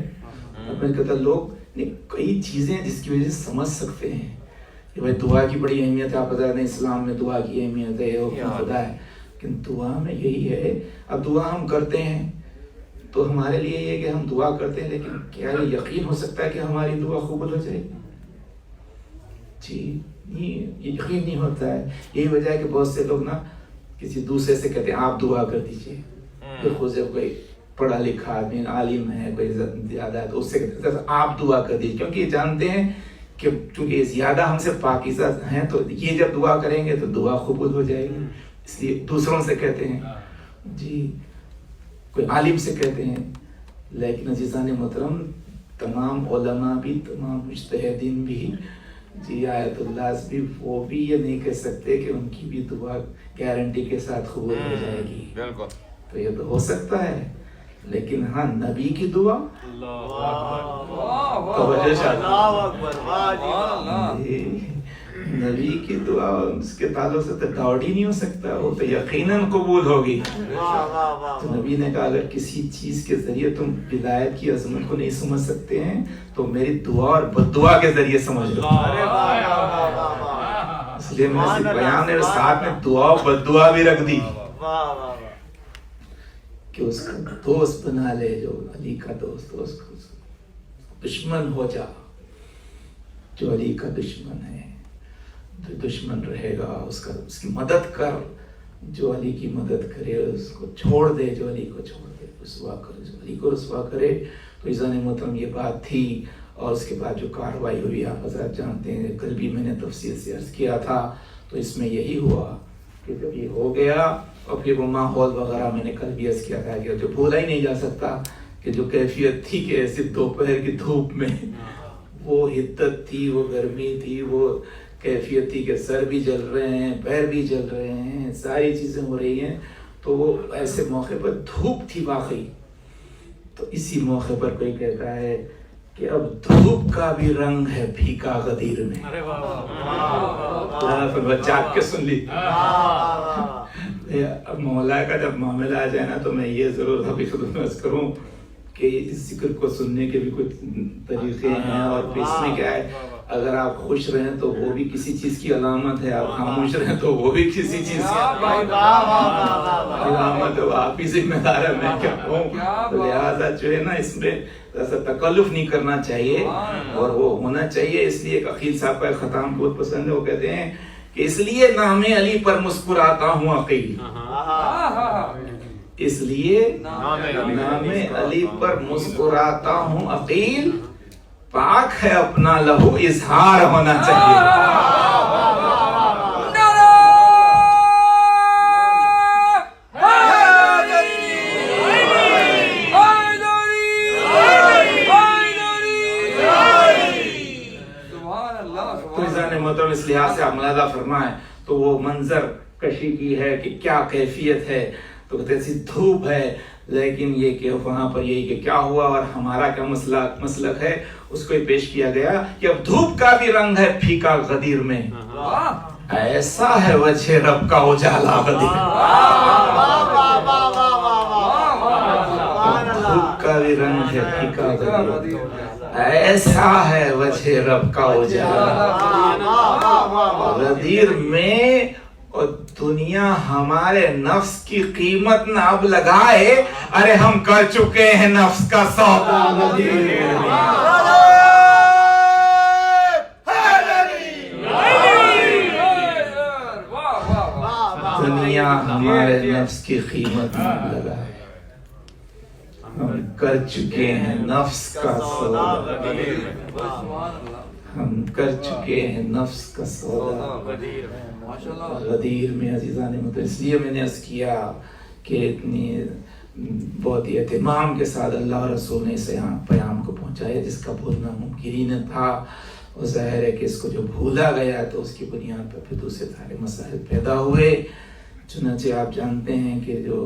Speaker 1: میں کہتا لوگ کئی چیزیں جس کی وجہ سے سمجھ سکتے ہیں کہ بھائی دعا کی بڑی اہمیت ہے. آپ بتا دیں اسلام میں دعا کی اہمیت ہے, وہ خدا ہے, لیکن دعا میں یہی ہے. اب دعا ہم کرتے ہیں تو ہمارے لیے یہ کہ ہم دعا کرتے ہیں, لیکن کیا یہ یقین ہو سکتا ہے کہ ہماری دعا قبول ہو جائے گی؟ جی یہ یقین نہیں ہوتا ہے. یہی وجہ ہے کہ بہت سے لوگ نا کسی دوسرے سے کہتے ہیں آپ دعا کر دیجئے. پھر خود سے کوئی پڑھا لکھا آدمی عالم ہے, کوئی زیادہ ہے, تو اس سے کہتے ہیں آپ دعا کر دیجئے, کیونکہ یہ جانتے ہیں کہ چونکہ یہ زیادہ ہم سے پاکیزہ ہیں تو یہ جب دعا کریں گے تو دعا قبول ہو جائے گی. اس لیے دوسروں سے کہتے ہیں, جی کوئی عالم سے کہتے ہیں. لیکن عزیزان محترم تمام علماء بھی, تمام مجتہدین بھی, جی آیت اللہ بھی, وہ بھی یہ نہیں کہہ سکتے کہ ان کی بھی دعا گارنٹی کے ساتھ قبول ہو جائے گی. بالکل. تو یہ تو ہو سکتا ہے, لیکن ہاں نبی کی دعا نبی کی دعا اس کے تعلق سے تو ڈاؤٹ ہی نہیں ہو سکتا, وہ تو یقیناً قبول ہوگی. تو نبی نے کہا اگر کسی چیز کے ذریعے تم ولایت کی عظمت کو نہیں سمجھ سکتے ہیں تو میری دعا اور بد دعا کے ذریعے سمجھ لو. اس لیے میں صرف بیان نے ساتھ میں دعا اور بد دعا بھی رکھ دی کہ اس کا دوست بنا لے, جو علی کا دوست ہو, اس کو دشمن ہو جا جو علی کا دشمن ہے, جو دشمن رہے گا اس کی مدد کر, جو علی کی مدد کرے اس کو چھوڑ دے, جو علی کو چھوڑ دے, رسوا کرے جو علی کو رسوا کرے. تو عزیزان محترم یہ بات تھی, اور اس کے بعد جو کارروائی ہوئی آپ حضرات جانتے ہیں, کل بھی میں نے تفصیل سے عرض کیا تھا. تو اس میں یہی ہوا کہ جب یہ ہو گیا اور پھر وہ ماحول وغیرہ میں نے کل بھی عرض کیا تھا کہ جو بھولا ہی نہیں جا سکتا کہ جو کیفیت تھی کہ ایسے دوپہر کی دھوپ میں وہ حدت تھی, وہ گرمی تھی, وہ کیفیت تھی کہ سر بھی جل رہے ہیں, پیر بھی جل رہے ہیں, ساری چیزیں ہو رہی ہیں. تو وہ ایسے موقع پر دھوپ تھی واقعی. تو اسی موقع پر کوئی کہتا ہے کہ اب دھوپ کا بھی رنگ ہے پھیکا غدیر میں. جاگ کے سن لی. اب مولا کا جب معاملہ آ جائے نا تو میں یہ ضرور ابھی خود عرض کروں کہ اس ذکر کو سننے کے بھی کچھ طریقے ہیں, اور اس میں کیا ہے, اگر آپ خوش رہیں تو وہ بھی کسی چیز کی علامت ہے, آپ خاموش رہیں تو وہ بھی کسی چیز کی علامت ہے. آپ ہی ذمہ دار ہے, میں کیا کہوں. لہٰذا جو ہے نا اس میں ایسا تکلف نہیں کرنا چاہیے, اور وہ ہونا چاہیے. اس لیے ایک عقیل صاحب کا خطام بہت پسند ہے, وہ کہتے ہیں کہ اس لیے نام علی پر مسکراتا ہوں عقیل, اس لیے نام علی پر مسکراتا ہوں عقیل, پاک ہے اپنا لہو اظہار ہونا چاہیے. مطلب اس لحاظ سے آپ ملاحظہ فرمائیں تو وہ منظر کشی کی ہے کہ کیا کیفیت ہے. تو کہتے ہیں دھوپ ہے, لیکن یہ کہ وہاں پر یہی کہ کیا ہوا اور ہمارا کیا مسلک ہے, اس کو پیش کیا گیا کہ اب دھوپ کا بھی رنگ ہے پھیکا غدیر میں, ایسا ہے وجہ رب کا اجالا غدیر. دھوپ کا بھی رنگ ہے پھیکا غدیر, ایسا ہے وجہ رب کا اجالا غدیر میں. اور دنیا ہمارے نفس کی قیمت نہ اب لگائے, ارے ہم کر چکے ہیں نفس کا سودا غدیر میں. دنیا ہمارے نفس کی قیمت نہ لگائے, ہم کر چکے ہیں نفس کا سودا, ہم کر چکے ہیں نفس کا سودا غدیر میں. عزیزان محترم, اس لیے میں نے عرض کیا کہ اتنی بہت ہی اہتمام کے ساتھ اللہ رسول نے اس پیام کو پہنچایا جس کا بھولنا ممکن ہی نہ تھا. اور ظاہر ہے کہ اس کو جو بھولا گیا تو اس کی بنیاد پر پھر دوسرے سارے مسائل پیدا ہوئے. چنانچہ آپ جانتے ہیں کہ جو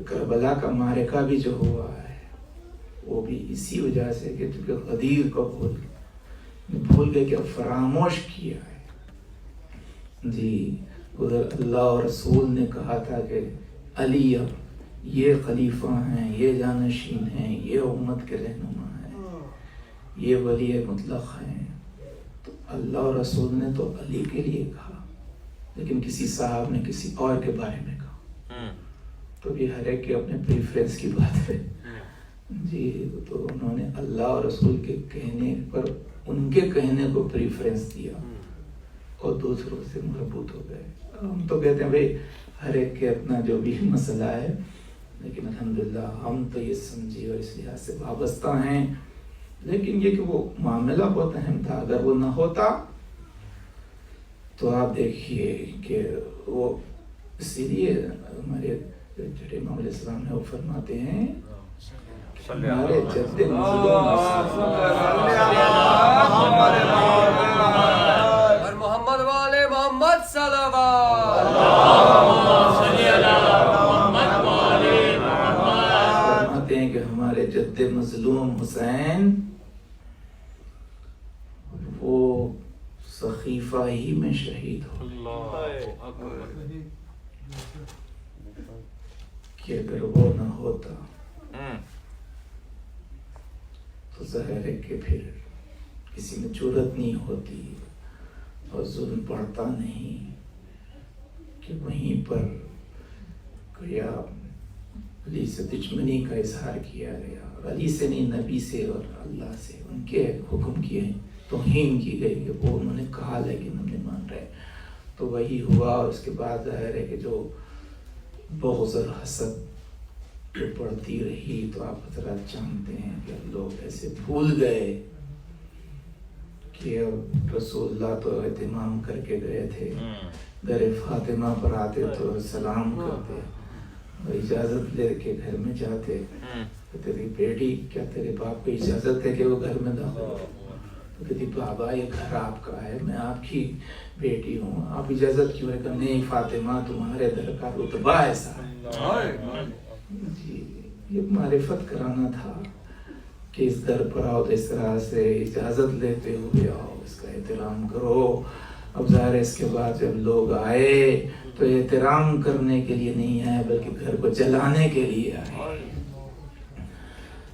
Speaker 1: کربلا کا معرکہ بھی جو ہوا ہے وہ بھی اسی وجہ سے کہ چونکہ غدیر کو بھول گئے کہ فراموش کیا ہے. جی ادھر اللہ اور رسول نے کہا تھا کہ علی اب یہ خلیفہ ہیں, یہ جانشین ہیں, یہ امت کے رہنما ہیں, یہ ولی مطلق ہیں، تو اللہ اور رسول نے تو علی کے لیے کہا، لیکن کسی صاحب نے کسی اور کے بارے میں کہا، تو یہ ہر ایک کے اپنے پریفرنس کی بات ہے جی۔ تو انہوں نے اللہ اور رسول کے کہنے پر ان کے کہنے کو پریفرنس دیا اور دوسروں سے مربوط ہو گئے۔ ہم تو کہتے ہیں بھائی ہر ایک کے اپنا جو بھی مسئلہ ہے، لیکن الحمدللہ ہم تو یہ سمجھے اور اس لحاظ سے وابستہ ہیں، لیکن یہ کہ وہ معاملہ بہت اہم تھا، اگر وہ نہ ہوتا تو آپ دیکھیے کہ وہ، اسی لیے ہمارے جو امام علیہ السلام ہے وہ فرماتے ہیں ہمارے جد مظلوم
Speaker 4: محمد والے محمد صلوات
Speaker 1: فرماتے ہیں کہ ہمارے جد مظلوم حسین وہ سقیفہ ہی میں شہید ہو، کہ اگر وہ نہ ہوتا تو ظاہر ہے کہ پھر کسی میں جرأت نہیں ہوتی اور ظلم پڑتا نہیں کہ وہیں پر گویا علی سے دشمنی کا اظہار کیا گیا، اور علی سے نہیں، نبی سے اور اللہ سے ان کے حکم کیے توہین کی گئی کہ وہ انہوں نے کہا لیکن ہم نہیں مان رہے، تو وہی ہوا۔ اور اس کے بعد ظاہر ہے کہ جو بغض اور حسد جو پڑتی رہی، تو آپ حضرات جانتے ہیں کہ لوگ ایسے بھول گئے کہ اب رسول اللہ تو اہتمام کر کے گئے تھے، در فاطمہ پر آتے تو سلام کرتے اور اجازت لے کے گھر میں جاتے، تو تیری بیٹی، کیا تیرے باپ کو اجازت ہے کہ وہ گھر میں داخل ہو؟ تو کہتی بابا یہ گھر آپ کا ہے، میں آپ کی بیٹی ہوں، آپ اجازت کیوں ہے؟ کہ نہیں فاطمہ تمہارے در کا رتبہ ایسا ہے جی۔ یہ معرفت کرانا تھا کہ اس در پر آؤ تو اس طرح سے اجازت لیتے ہوئے آؤ، اس کا احترام کرو۔ اب ظاہر ہے اس کے بعد جب لوگ آئے تو احترام کرنے کے لیے نہیں آئے بلکہ گھر کو جلانے کے لیے آئے،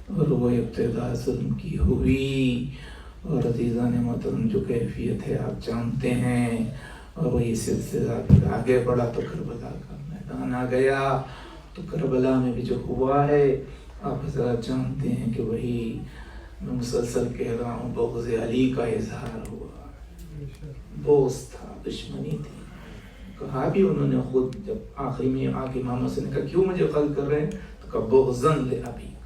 Speaker 1: اور وہ ابتدا ظلم کی ہوئی، اور عزیزان محترم جو کیفیت ہے آپ جانتے ہیں، اور وہی سلسلہ پھر آگے بڑھا تو کربلا کا میدان آ گیا۔ تو کربلا میں بھی جو ہوا ہے آپ حضرات جانتے ہیں کہ وہی میں مسلسل کہہ رہا ہوں، بغض علی کا اظہار ہوا، بغض تھا، دشمنی تھی۔ کہا بھی انہوں نے خود، جب آخری میں آ کے امام حسین نے کہا کیوں مجھے قتل کر رہے ہیں، تو کہا بغضاً لأبیک،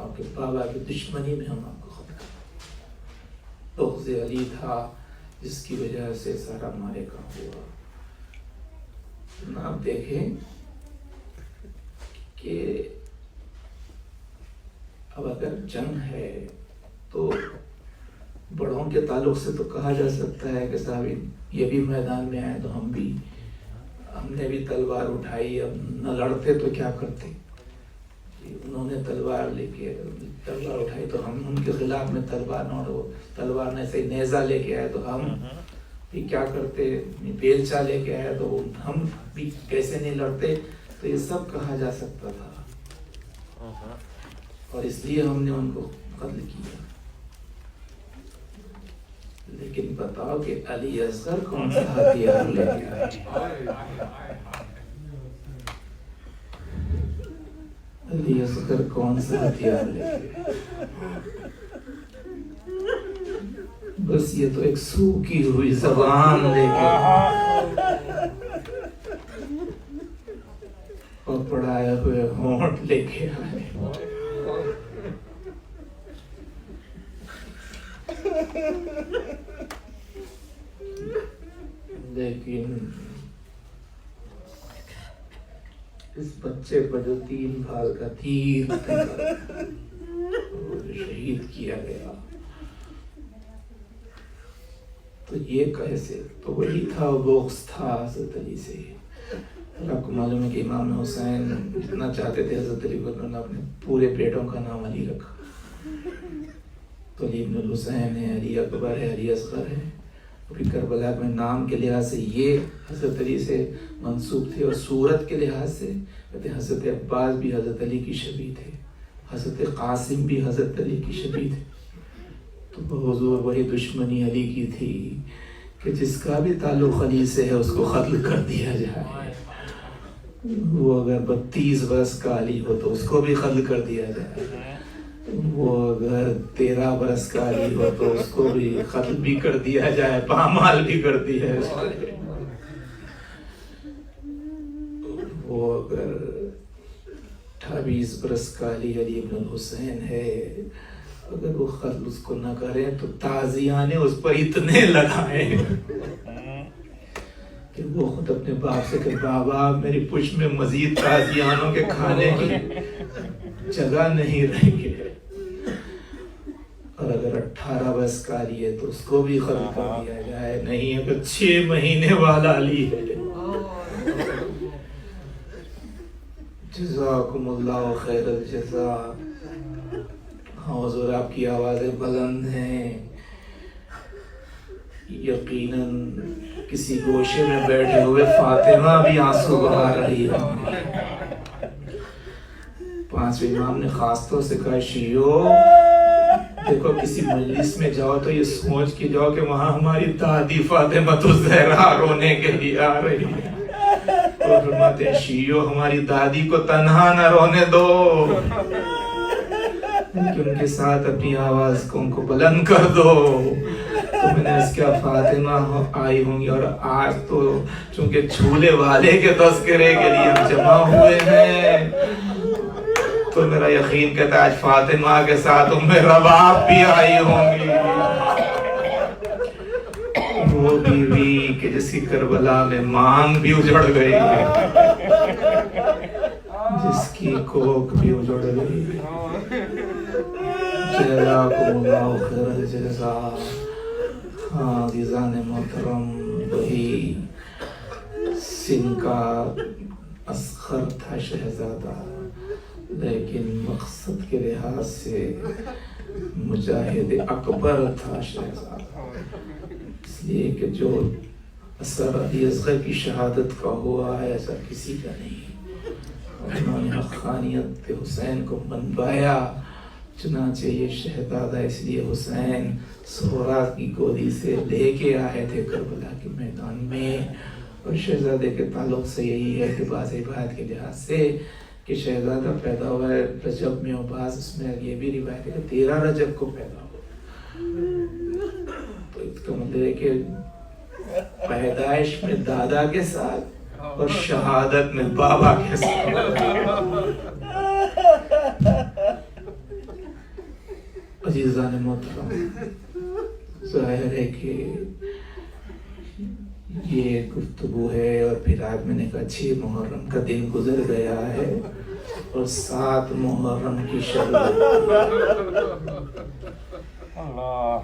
Speaker 1: آپ کے بابا کی دشمنی میں ہم آپ کو قتل کر رہے ہیں۔ بغض علی تھا جس کی وجہ سے سارا معرکہ ہوا۔ آپ دیکھیں کہ اب اگر جنگ ہے تو بڑوں کے تعلق سے تو کہا جا سکتا ہے کہ صاحب یہ بھی میدان میں آئے تو ہم نے بھی تلوار اٹھائی، اب نہ لڑتے تو کیا کرتے، انہوں نے تلوار لے کے تلوار اٹھائی تو ہم ان کے خلاف میں تلوار نے صحیح نیزہ لے کے آئے تو ہم بھی کیا کرتے، بیلچا لے کے آئے تو ہم بھی کیسے نہیں لڑتے، تو یہ سب کہا جا سکتا تھا، اور اس لیے ہم نے ان کو قتل کیا۔ لیکن بتاؤ کہ علی اصغر کون سا ہتھیار لے کے آئے؟ علی اصغر کون سا ہتھیار لے کے آئے؟ بس یہ تو ایک سوکھی ہوئی زبان لے کے اور پڑھائے ہوئے ہونٹ لے کے آئے۔ لیکن اس بچے پر جو 3 بھال کا تیر شہید کیا گیا، تو یہ کیسے، تو وہی تھا، بغض تھا حضرت علی سے۔ آپ کو معلوم ہے کہ امام حسین جتنا چاہتے تھے حضرت علی کو، انہوں نے اپنے پورے بیٹوں کا نام علی رکھا، تو علی ابن الحسین ہے، علی اکبر ہے، علی اصغر ہے۔ پھر کربلا میں نام کے لحاظ سے یہ حضرت علی سے منسوب تھے، اور صورت کے لحاظ سے کہتے ہیں حضرت عباس بھی حضرت علی کی شبیہ تھے، حضرت قاسم بھی حضرت علی کی شبیہ تھے، تو حضور وہی دشمنی علی کی تھی کہ جس کا بھی تعلق علی سے ہے اس کو قتل کر دیا جائے. وہ اگر 32 برس کا علی ہو تو اس کو بھی قتل کر دیا جائے. وہ اگر 13 برس کا علی ہو تو اس کو بھی قتل بھی کر دیا جائے, پامال بھی کر دیا جائے. وہ اگر 28 برس کا علی ابن الحسین ہے, اگر وہ قتل اس کو نہ کریں تو تازیانے اس پر اتنے لگائیں کہ وہ خود اپنے باپ سے کہ بابا میری پشت میں مزید تازیانوں کے کھانے کی جگہ نہیں رہی ہے. اور اگر 18 برس کا علی ہے تو اس کو بھی قتل کر دیا جائے. نہیں اگر 6 مہینے والا علی ہے. جزاکم اللہ خیر الجزا. ہاں حضور آپ کی آوازیں بلند ہیں, یقیناً کسی گوشے میں بیٹھے ہوئے فاطمہ بھی آنسو بہا رہی ہے. 5ویں امام نے خاص طور سے کہا شیعو دیکھو کسی مجلس میں جاؤ تو یہ سوچ کے جاؤ کہ وہاں ہماری دادی فاطمہ الزہرا رونے کے لیے آ رہی ہے. اور فرماتے ہیں شیعو ہماری دادی کو تنہا نہ رونے دو, کہ ان کے ساتھ اپنی آواز کو ان کو بلند کر دو. تو میں نے اس کا فاطمہ آئی ہوں گی, اور آج تو چونکہ جھولے والے کے تذکرے کے لیے ہم جمع ہوئے ہیں تو میرا یقین کہتا ہے آج فاطمہ کے ساتھ ام رباب بھی آئی ہوں گی. وہ بیوی کہ جس کی کربلا میں مانگ بھی اجڑ گئی ہے, جس کی کوک بھی اجڑ گئی ہے. جزاکم اللہ خیر الجزا. ہاں عزیزان محترم, وہی سن کا اصغر تھا شہزادہ, لیکن مقصد کے لحاظ سے مجاہد اکبر تھا شہزادہ. اس لیے کہ جو اثر علی اصغر کی شہادت کا ہوا ہے ایسا کسی کا نہیں. انہوں نے حقانیت حسین کو منوایا. چنانچہ یہ شہزادہ اس لیے حسین سہرا کی گودی سے لے کے آئے تھے کربلا کے میدان میں. اور شہزادے کے تعلق سے یہی ہے کہ بعض روایت کے لحاظ سے کہ شہزادہ پیدا ہوا ہے رجب میں, اور بعض اس میں یہ بھی روایت ہے کہ 13 رجب کو پیدا ہوا. تو اس کا مطلب ہے کہ پیدائش میں دادا کے ساتھ اور شہادت میں بابا کے ساتھ. عزیزان محترم, ظاہر ہے کہ یہ گفتگو ہے, اور پھر آج میں نے کہا 6 محرم کا دن گزر گیا ہے اور 7 محرم کی شب.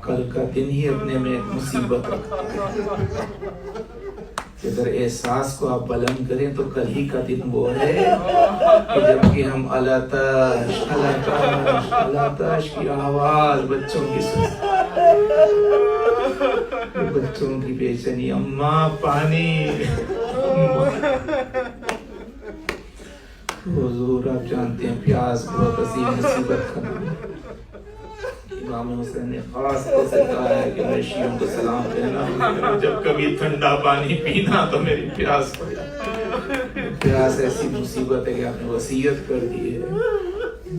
Speaker 1: کل کا دن ہی اپنے میں ایک مصیبت رکھتا ہے. اگر احساس کو آپ بلند کریں تو کل ہی کا دن وہ ہے کہ جب کہ ہم الاتش الاتش الاتش کی آواز بچوں کی بچوں کی بے چینی, اماں پانی. حضور آپ جانتے ہیں پیاس بہت عظیم مصیبت کا نام ہے. امام حسین نے خاص طور سے کہا ہے کہ میں شیعوں کو سلام کہنا, جب کبھی ٹھنڈا پانی پینا تو میری پیاس پڑ جائے. پیاس ایسی مصیبت ہے کہ آپ نے وصیت کر دی ہے.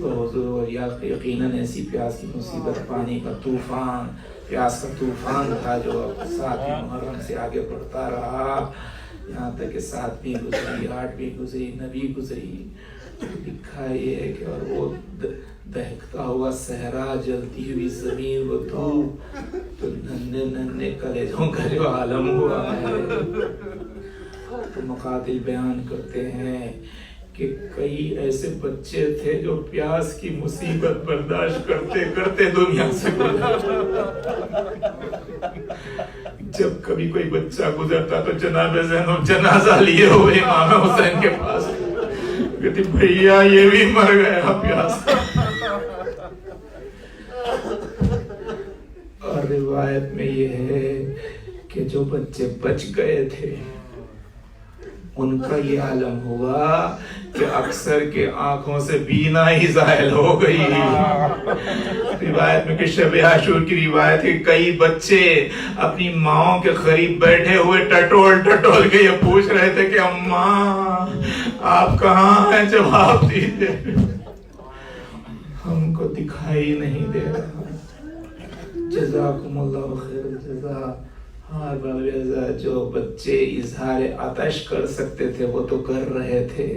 Speaker 1: تو حضور یقیناً ایسی پیاس کی مصیبت, پانی کا طوفان, پیاس کا طوفان تھا جو 7 محرم سے آگے بڑھتا رہا, یہاں تک کہ 7ویں گزری, 8ویں گزری, 9ویں گزری. لکھا یہ ہے کہ اور وہ دہکتا ہوا صحرا, جلتی ہوئی زمین, وہ دھوپ, تو ننھے ننھے کلیجوں کا جو عالم ہوا ہے. تو مقاتل بیان کرتے ہیں کہ کئی ایسے بچے تھے جو پیاس کی مصیبت برداشت کرتے کرتے دنیا سے گزرے. جب کبھی کوئی بچہ گزرتا تو جناب زینب جنازہ لیے ہوئے امام حسین کے پاس کہتی بھیا یہ بھی مر گیا پیاس. اور روایت میں یہ ہے کہ جو بچے بچ گئے تھے ان کا یہ عالم ہوا کہ اکثر کے آنکھوں سے بینا ہی زائل ہو گئی. روایت میں کہ شب عاشور کی روایت ہے کئی بچے اپنی ماؤں کے قریب بیٹھے ہوئے ٹٹول ٹٹول کے یہ پوچھ رہے تھے کہ اماں آپ کہاں ہیں, جواب دیجیے, ہم کو دکھائی نہیں دے رہا. جزاکم اللہ خیر الجزا. ہاں بابا, جو بچے اظہار عطش کر سکتے تھے وہ تو کر رہے تھے,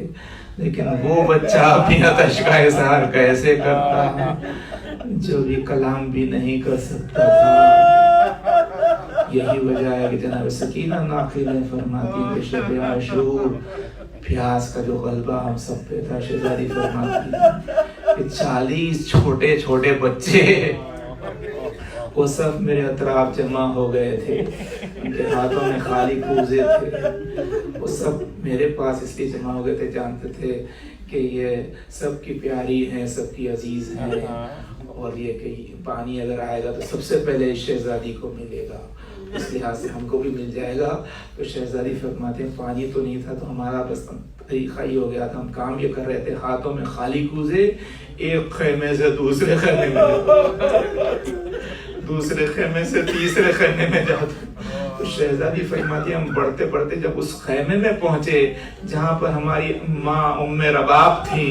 Speaker 1: لیکن وہ بچہ اپنی عطش کا اظہار کیسے کرتا جو بھی کلام بھی نہیں کر سکتا تھا. یہی وجہ ہے کہ جناب سکینہ ناقی نے فرماتی کہ شب عاشور پیاس کا جو غلبہ ہم سب پہ تھا, شہزادی فرماتی کہ 40 چھوٹے چھوٹے بچے وہ سب میرے اطراف جمع ہو گئے تھے, ان کے ہاتھوں میں خالی کوزے تھے, وہ سب میرے پاس اس لیے جمع ہو گئے تھے, جانتے تھے کہ یہ سب کی پیاری ہیں, سب کی عزیز ہیں, اور یہ کہ پانی اگر آئے گا تو سب سے پہلے شہزادی کو ملے گا, اس لحاظ سے ہم کو بھی مل جائے گا. تو شہزادی فرماتے ہیں پانی تو نہیں تھا تو ہمارا بس طریقہ ہی ہو گیا تھا, ہم کام یہ کر رہے تھے ہاتھوں میں خالی کوزے, ایک خیمے سے دوسرے خیمے میں, دوسرے خیمے سے تیسرے خیمے میں جاتے. تو شہزادی فرماتی ہم بڑھتے بڑھتے جب اس خیمے میں پہنچے جہاں پر ہماری ماں ام رباب تھی,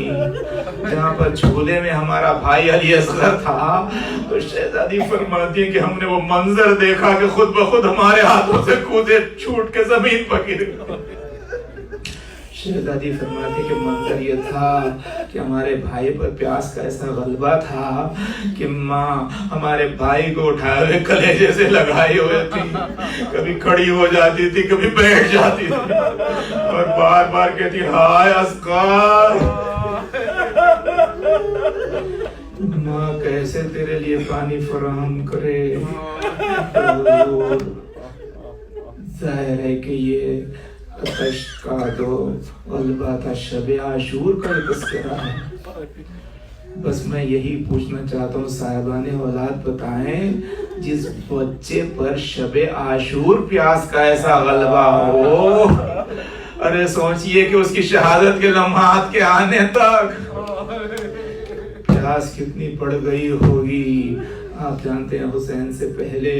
Speaker 1: جہاں پر جھولے میں ہمارا بھائی علی اصغر تھا, تو شہزادی فرماتی ہے کہ ہم نے وہ منظر دیکھا کہ خود بخود ہمارے ہاتھوں سے کودے چھوٹ کے زمین پر گر گئے. شہزادی فرماتی کہ منظر یہ تھا کہ ہمارے بھائی پر پیاس کا ایسا غلبہ تھا کہ ماں ہمارے بھائی کو اٹھائے ہوئے کلیجے سے لگائے ہوئے تھی, کبھی کھڑی ہو جاتی تھی کبھی بیٹھ جاتی تھی, اور بار بار کہتی ہائے اصغر, ماں کیسے تیرے لیے پانی فراہم کرے. ظاہر ہے کہ یہ عطش کا جو غلبہ تھا شب عاشور کا تذکرہ ہے. بس میں یہی پوچھنا چاہتا ہوں صاحبان اولاد بتائیں جس بچے پر شب عاشور پیاس کا ایسا غلبہ ہو, ارے سوچئے کہ اس کی شہادت کے لمحات کے آنے تک پیاس کتنی پڑ گئی ہوگی. آپ جانتے ہیں حسین سے پہلے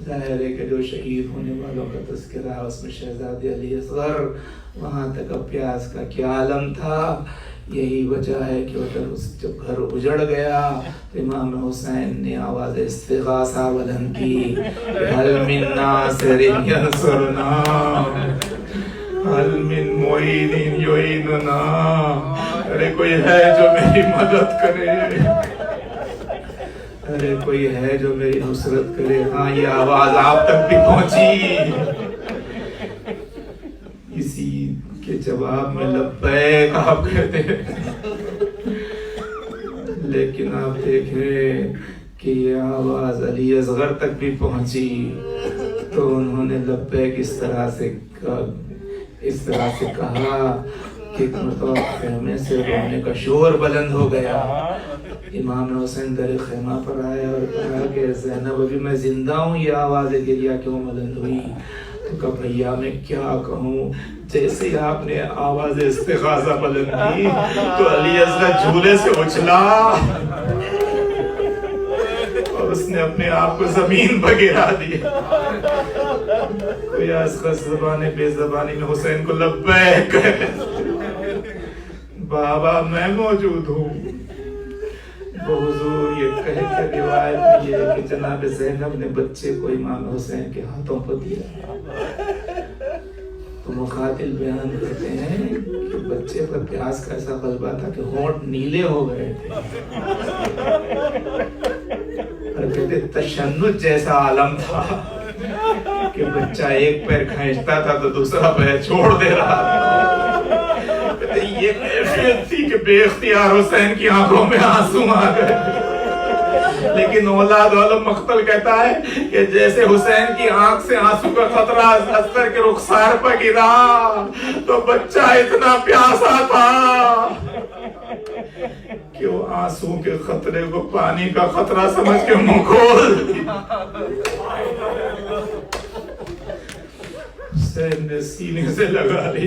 Speaker 1: ظاہر ہے کہ جو شہید ہونے والوں کا تذکرہ ہے اس میں شہزادے علی اصغر, وہاں تک اب پیاس کا کیا عالم تھا. یہی وجہ ہے کہ جب گھر اجڑ گیا امام حسین نے آواز استغاثہ بلند کی, هل من ناصر ینصرنا هل من معین یعیننا, ارے کوئی ہے جو میری مدد کرے, ارے کوئی ہے جو میری نصرت کرے. ہاں یہ آواز آپ تک بھی پہنچی. اسی کے جواب میں لبیک آپ کہتے ہیں, لیکن آپ دیکھیں کہ یہ آواز علی اصغر تک بھی پہنچی تو انہوں نے لبیک اس طرح سے کہا کہ مطلب خیمے سے رونے کا شور بلند ہو گیا. امام حسین در خیمہ پر آئے اور کہا کہ زینب ابھی میں زندہ ہوں, یہ آواز گریہ کیوں بلند ہوئی؟ تو کہا بھیا میں کیا کہوں, جیسے ہی آپ نے آواز استغاثہ بلند کی تو علی اصغر جھولے سے اچھلا اور اس نے اپنے آپ کو زمین پر گرا دیا. کوئی اصغر زبان بے زبانی میں حسین کو لبیک کہے, بابا میں موجود ہوں. حضور یہ کہہ کے روایت میں یہ ہے کہ جناب زینب نے بچے کو امام حسین کے ہاتھوں پر دیا. تو مقاتل بیان کرتے ہیں کہ بچے پر پیاس کا ایسا غلبہ تھا کہ ہونٹ نیلے ہو گئے تھے, اور کہتے تشنج جیسا عالم تھا کہ بچہ ایک پیر کھینچتا تھا تو دوسرا پیر چھوڑ دے رہا تھا. یہ کیفیت تھی کہ بے اختیار حسین کی آنکھوں میں آنسو آ گئے. لیکن اولاد عالم مقتل کہتا ہے کہ جیسے حسین کی آنکھ سے آنسو کا قطرہ اصغر کے رخسار پر گرا تو بچہ اتنا پیاسا تھا کہ وہ آنسو کے خطرے کو پانی کا خطرہ سمجھ کے منہ کھول دیا. حسین نے سینے سے لگا لی,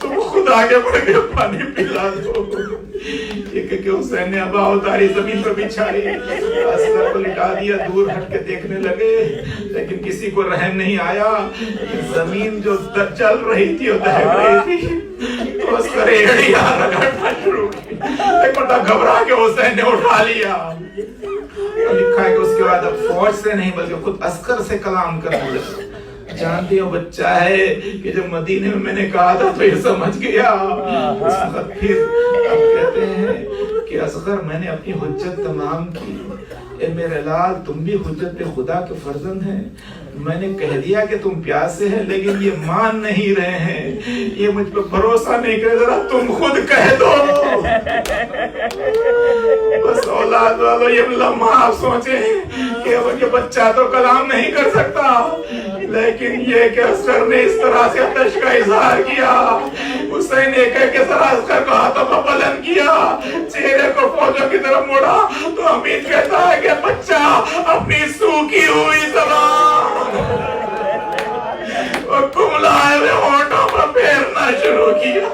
Speaker 1: تم خود آگے بڑھ کے پانی پلا دو. یہ کہ حسین نے ابا اتاری زمین پر بچھائی, اصغر کو لٹا دیا, دور ہٹ کے دیکھنے لگے لیکن کسی کو رحم نہیں آیا. زمین جو چل رہی تھی وہ دہک رہی تھی تو اصغر ایڑیاں رگڑنا شروع کی. ایک مرتبہ گھبرا کے حسین نے اٹھا لیا. لکھا ہے کہ اس کے بعد اب فوج سے نہیں بلکہ خود اصغر سے کلام کرنے لگا. جانتے ہو بچہ ہے کہ جب مدینے میں نے کہا تھا تو یہ سمجھ گیا. اس وقت پھر اب کہتے ہیں کہ اصغر میں نے اپنی حجت تمام کی. اے میرے لال تم بھی حجت خدا کے فرزند ہیں. میں نے کہہ دیا کہ تم پیاسے ہیں لیکن یہ مان نہیں رہے ہیں, یہ مجھ پہ بھروسہ نہیں کرے, ذرا تم خود کہہ دو. بس اولاد والو یہ لمحہ آپ سوچیں کہ یہ بچہ تو کلام نہیں کر سکتا لیکن یہ کہ اصغر نے اس طرح سے عطش کا اظہار کیا. حسین نے کہہ کے ذرا اصغر کو ہاتھوں کو بلند کیا, چہرے کو فوجوں کی طرف موڑا تو حمید کہتا ہے کہ بچہ اپنی سوکھی ہوئی زبان اور کملائے ہوئے ہونٹوں پر پھیرنا شروع کیا.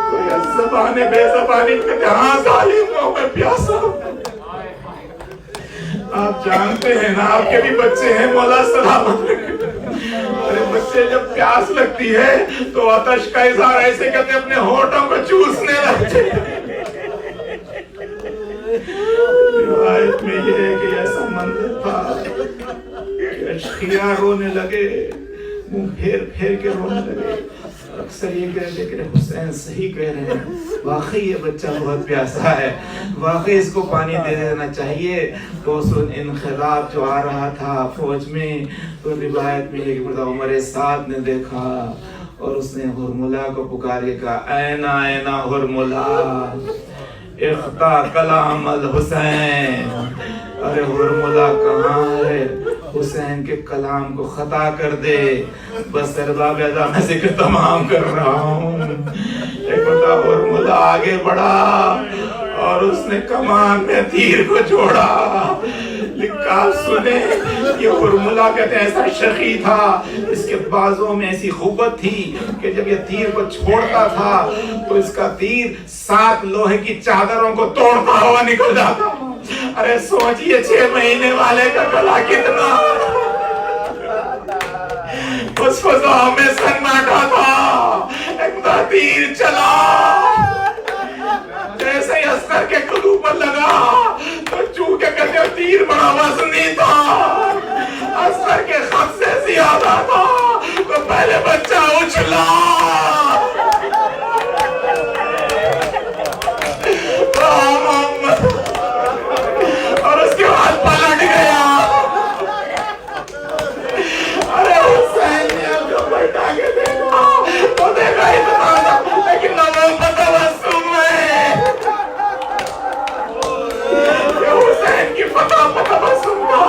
Speaker 1: کوئی زبان بے زبانی کہتے ہاں ظالموں میں پیاسا. آپ جانتے ہیں نا آپ کے بھی بچے ہیں, مولا سلامت رکھے. ارے بچے جب پیاس لگتی ہے تو آتش کا اظہار ایسے کہتے ہیں اپنے ہونٹوں کو چوسنے لگتے. روایت میں یہ ہے کہ ایسا منظر تھا کہ اشقیاء رونے لگے, منہ پھیر پھیر کے رونے لگے. اکثر یہ کہتے کہ حسین صحیح کہہ رہے ہیں, واقعی یہ بچہ بہت پیاسا ہے, واقعی اس کو پانی دے دینا چاہیے. تو انقلاب جو آ رہا تھا فوج میں تو روایت میں یہ کہ عمر سعد نے دیکھا اور اس نے ہرملا کو پکار کے کہا اینا اینا ہرملا اخطا کلام الحسین. ارے ہرملا کہاں ہے, حسین کے کلام کو خطا کر دے. بس ارباب ادا میں ذکر تمام کر رہا ہوں. ایک بتا ہرملا آگے بڑھا اور اس نے کمان میں تیر کو جوڑا. لکھا سنیں یہ ہرملا کہتے ہیں ایسا شقی تھا, اس کے بازوں میں ایسی قوت تھی کہ جب یہ تیر کو چھوڑتا تھا تو اس کا تیر 7 لوہے کی چادروں کو توڑتا ہوا نکل جاتا. ارے سوچئے 6 مہینے والے کا گلا کتنا اس فضا میں سناٹا تھا. ایک تیر چلا جیسے ہی اصغر کے کلو پر لگا تو چونکہ کہتے ہیں تیر بڑا وزنی تھا, اصغر کے خط سے زیادہ تھا, تو پہلے بچہ اچھلا اور اس کے بعد پلٹ گیا. ارے حسین نے اب جو بیٹھا کے دیکھا تو دیکھا اتنا تھا لیکن نہ وہ متوسم ہے. یہ حسین کی فتح متوسم تھا,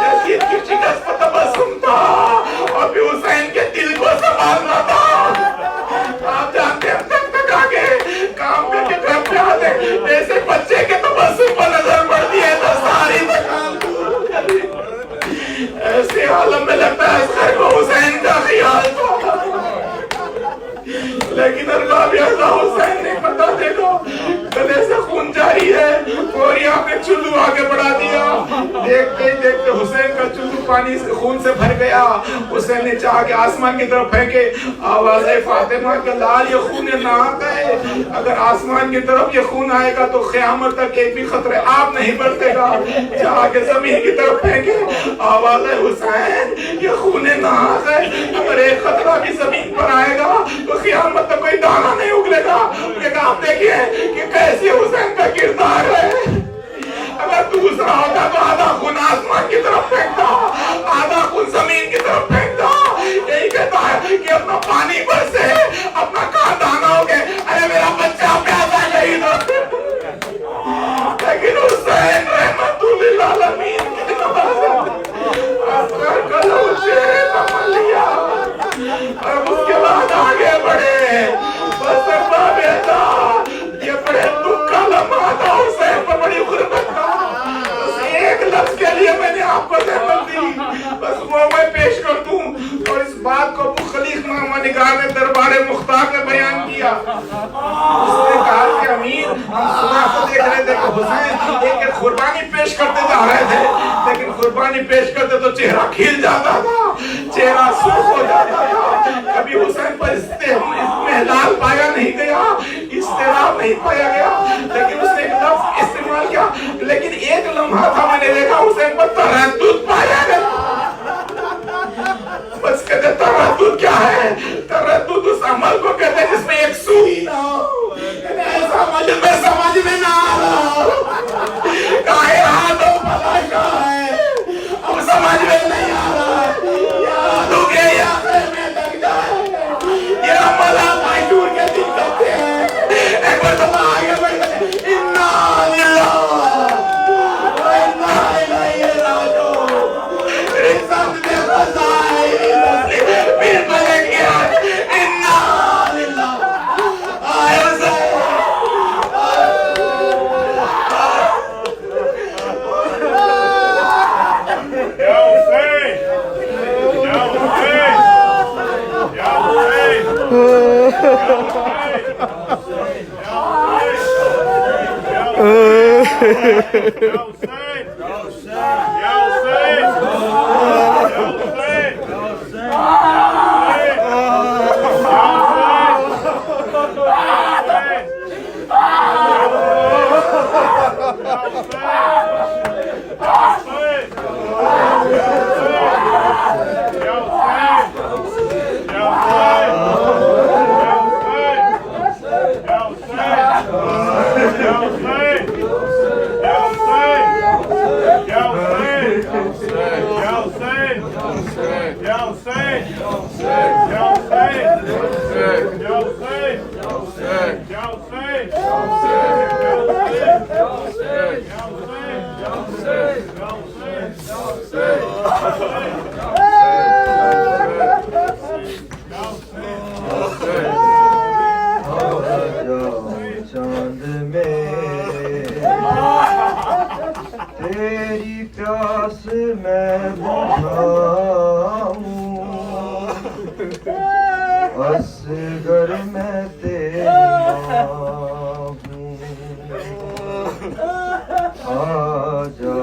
Speaker 1: یزید کی شکست متوسم تھا, اور پھر حسین کے دل کو سنبھالنا تھا. آپ جانتے ہیں تک تک آگے کام کر کے گھر پہ آتے ایسے بچے کے تبسم پر نظر پڑتی ہے تو ساری تکان دور کر دی. ایسے عالم میں لگتا ہے اصغر کو حسین کا خیال تھا, لیکن ارباب اعضا حسین نے پتا دیکھو گلے سے خون جاری ہے اور یہاں پہ چلو آگے بڑھا دیا. دیکھتے ہی دیکھتے حسین کا چلو پانی سے خون سے بھر گیا. حسین نے چاہا کہ آسمان کی طرف پھینکے. آواز ہے فاطمہ کہ لال یہ خون ناحق ہے, اگر آسمان کی طرف یہ خون آئے گا تو قیامت تک ایک بھی خطرے آپ نہیں برتے گا. چاہا کہ زمین کی طرف پھینکے. آواز ہے حسین یہ خون ناحق ہے, اگر ایک خطرہ بھی زمین پر آئے گا تو قیامت تک کوئی دانہ نہیں اگلے گا. لیکن آپ دیکھئے کہ کیسی حسین کا کردار ہے. اگر دوسرا ہوتا تو آدھا خون آسمان کی طرف پھینکتا, آدھا خون زمین کی طرف پھینکتا. یہی کہتا ہے کہ اپنا پانی برسے اپنا خاندان ہو کے ارے میرا بچہ پیاسا شہید ہو. لیکن حسین رحمت للعالمین کی اصغر کا لوچے تمل لیا اور اس کے بعد آگے بڑھے. بس ارباب اعضا یہ بڑے دکھ کا لمحہ تھا, حسین پر بڑی غربت تھا. بس ایک لفظ کے لیے میں نے آپ کو زحمت دی, بس وہ میں پیش کر دوں. اور اس بات کو ابو خلیق نامہ نگار نے
Speaker 5: حسین ایک قربانی پیش کرتے جا رہے تھے لیکن قربانی پیش کرتے تو چہرہ کھل جاتا تھا چہرہ سرخ ہو جاتا تھا کبھی حسین پر استحلال پایا نہیں گیا استحلال نہیں پایا گیا لیکن اس نے ایک لفظ استعمال کیا لیکن ایک لمحہ تھا میں نے دیکھا حسین پر تردد پایا گیا بس کہتے تردد کیا ہے تردد اس عمل کو کہتے ہیں جس میں ایک سوئی نہ ہو ایسا سمجھ میں نہ آ کہے ہاتھوں بھلائی کا ہے اب سمجھ میں نہیں آ رہا ہے یاد ہو گئے یاد ہے میں لگ جائے یہ عمل آپ آئی دور کے دن کرتے ہیں ایک بار تو آگے بڑھتے اِنَّا لِلَّهِ وَإِنَّا إِلَيْهِ رَاجِعُونَ رزق دے خزائن پھر بلے گیا اِنَّا لِلَّهِ آئے حسین
Speaker 6: تیری پیاس میں بجھاؤں اصغر میں تیری ماں ہوں آجا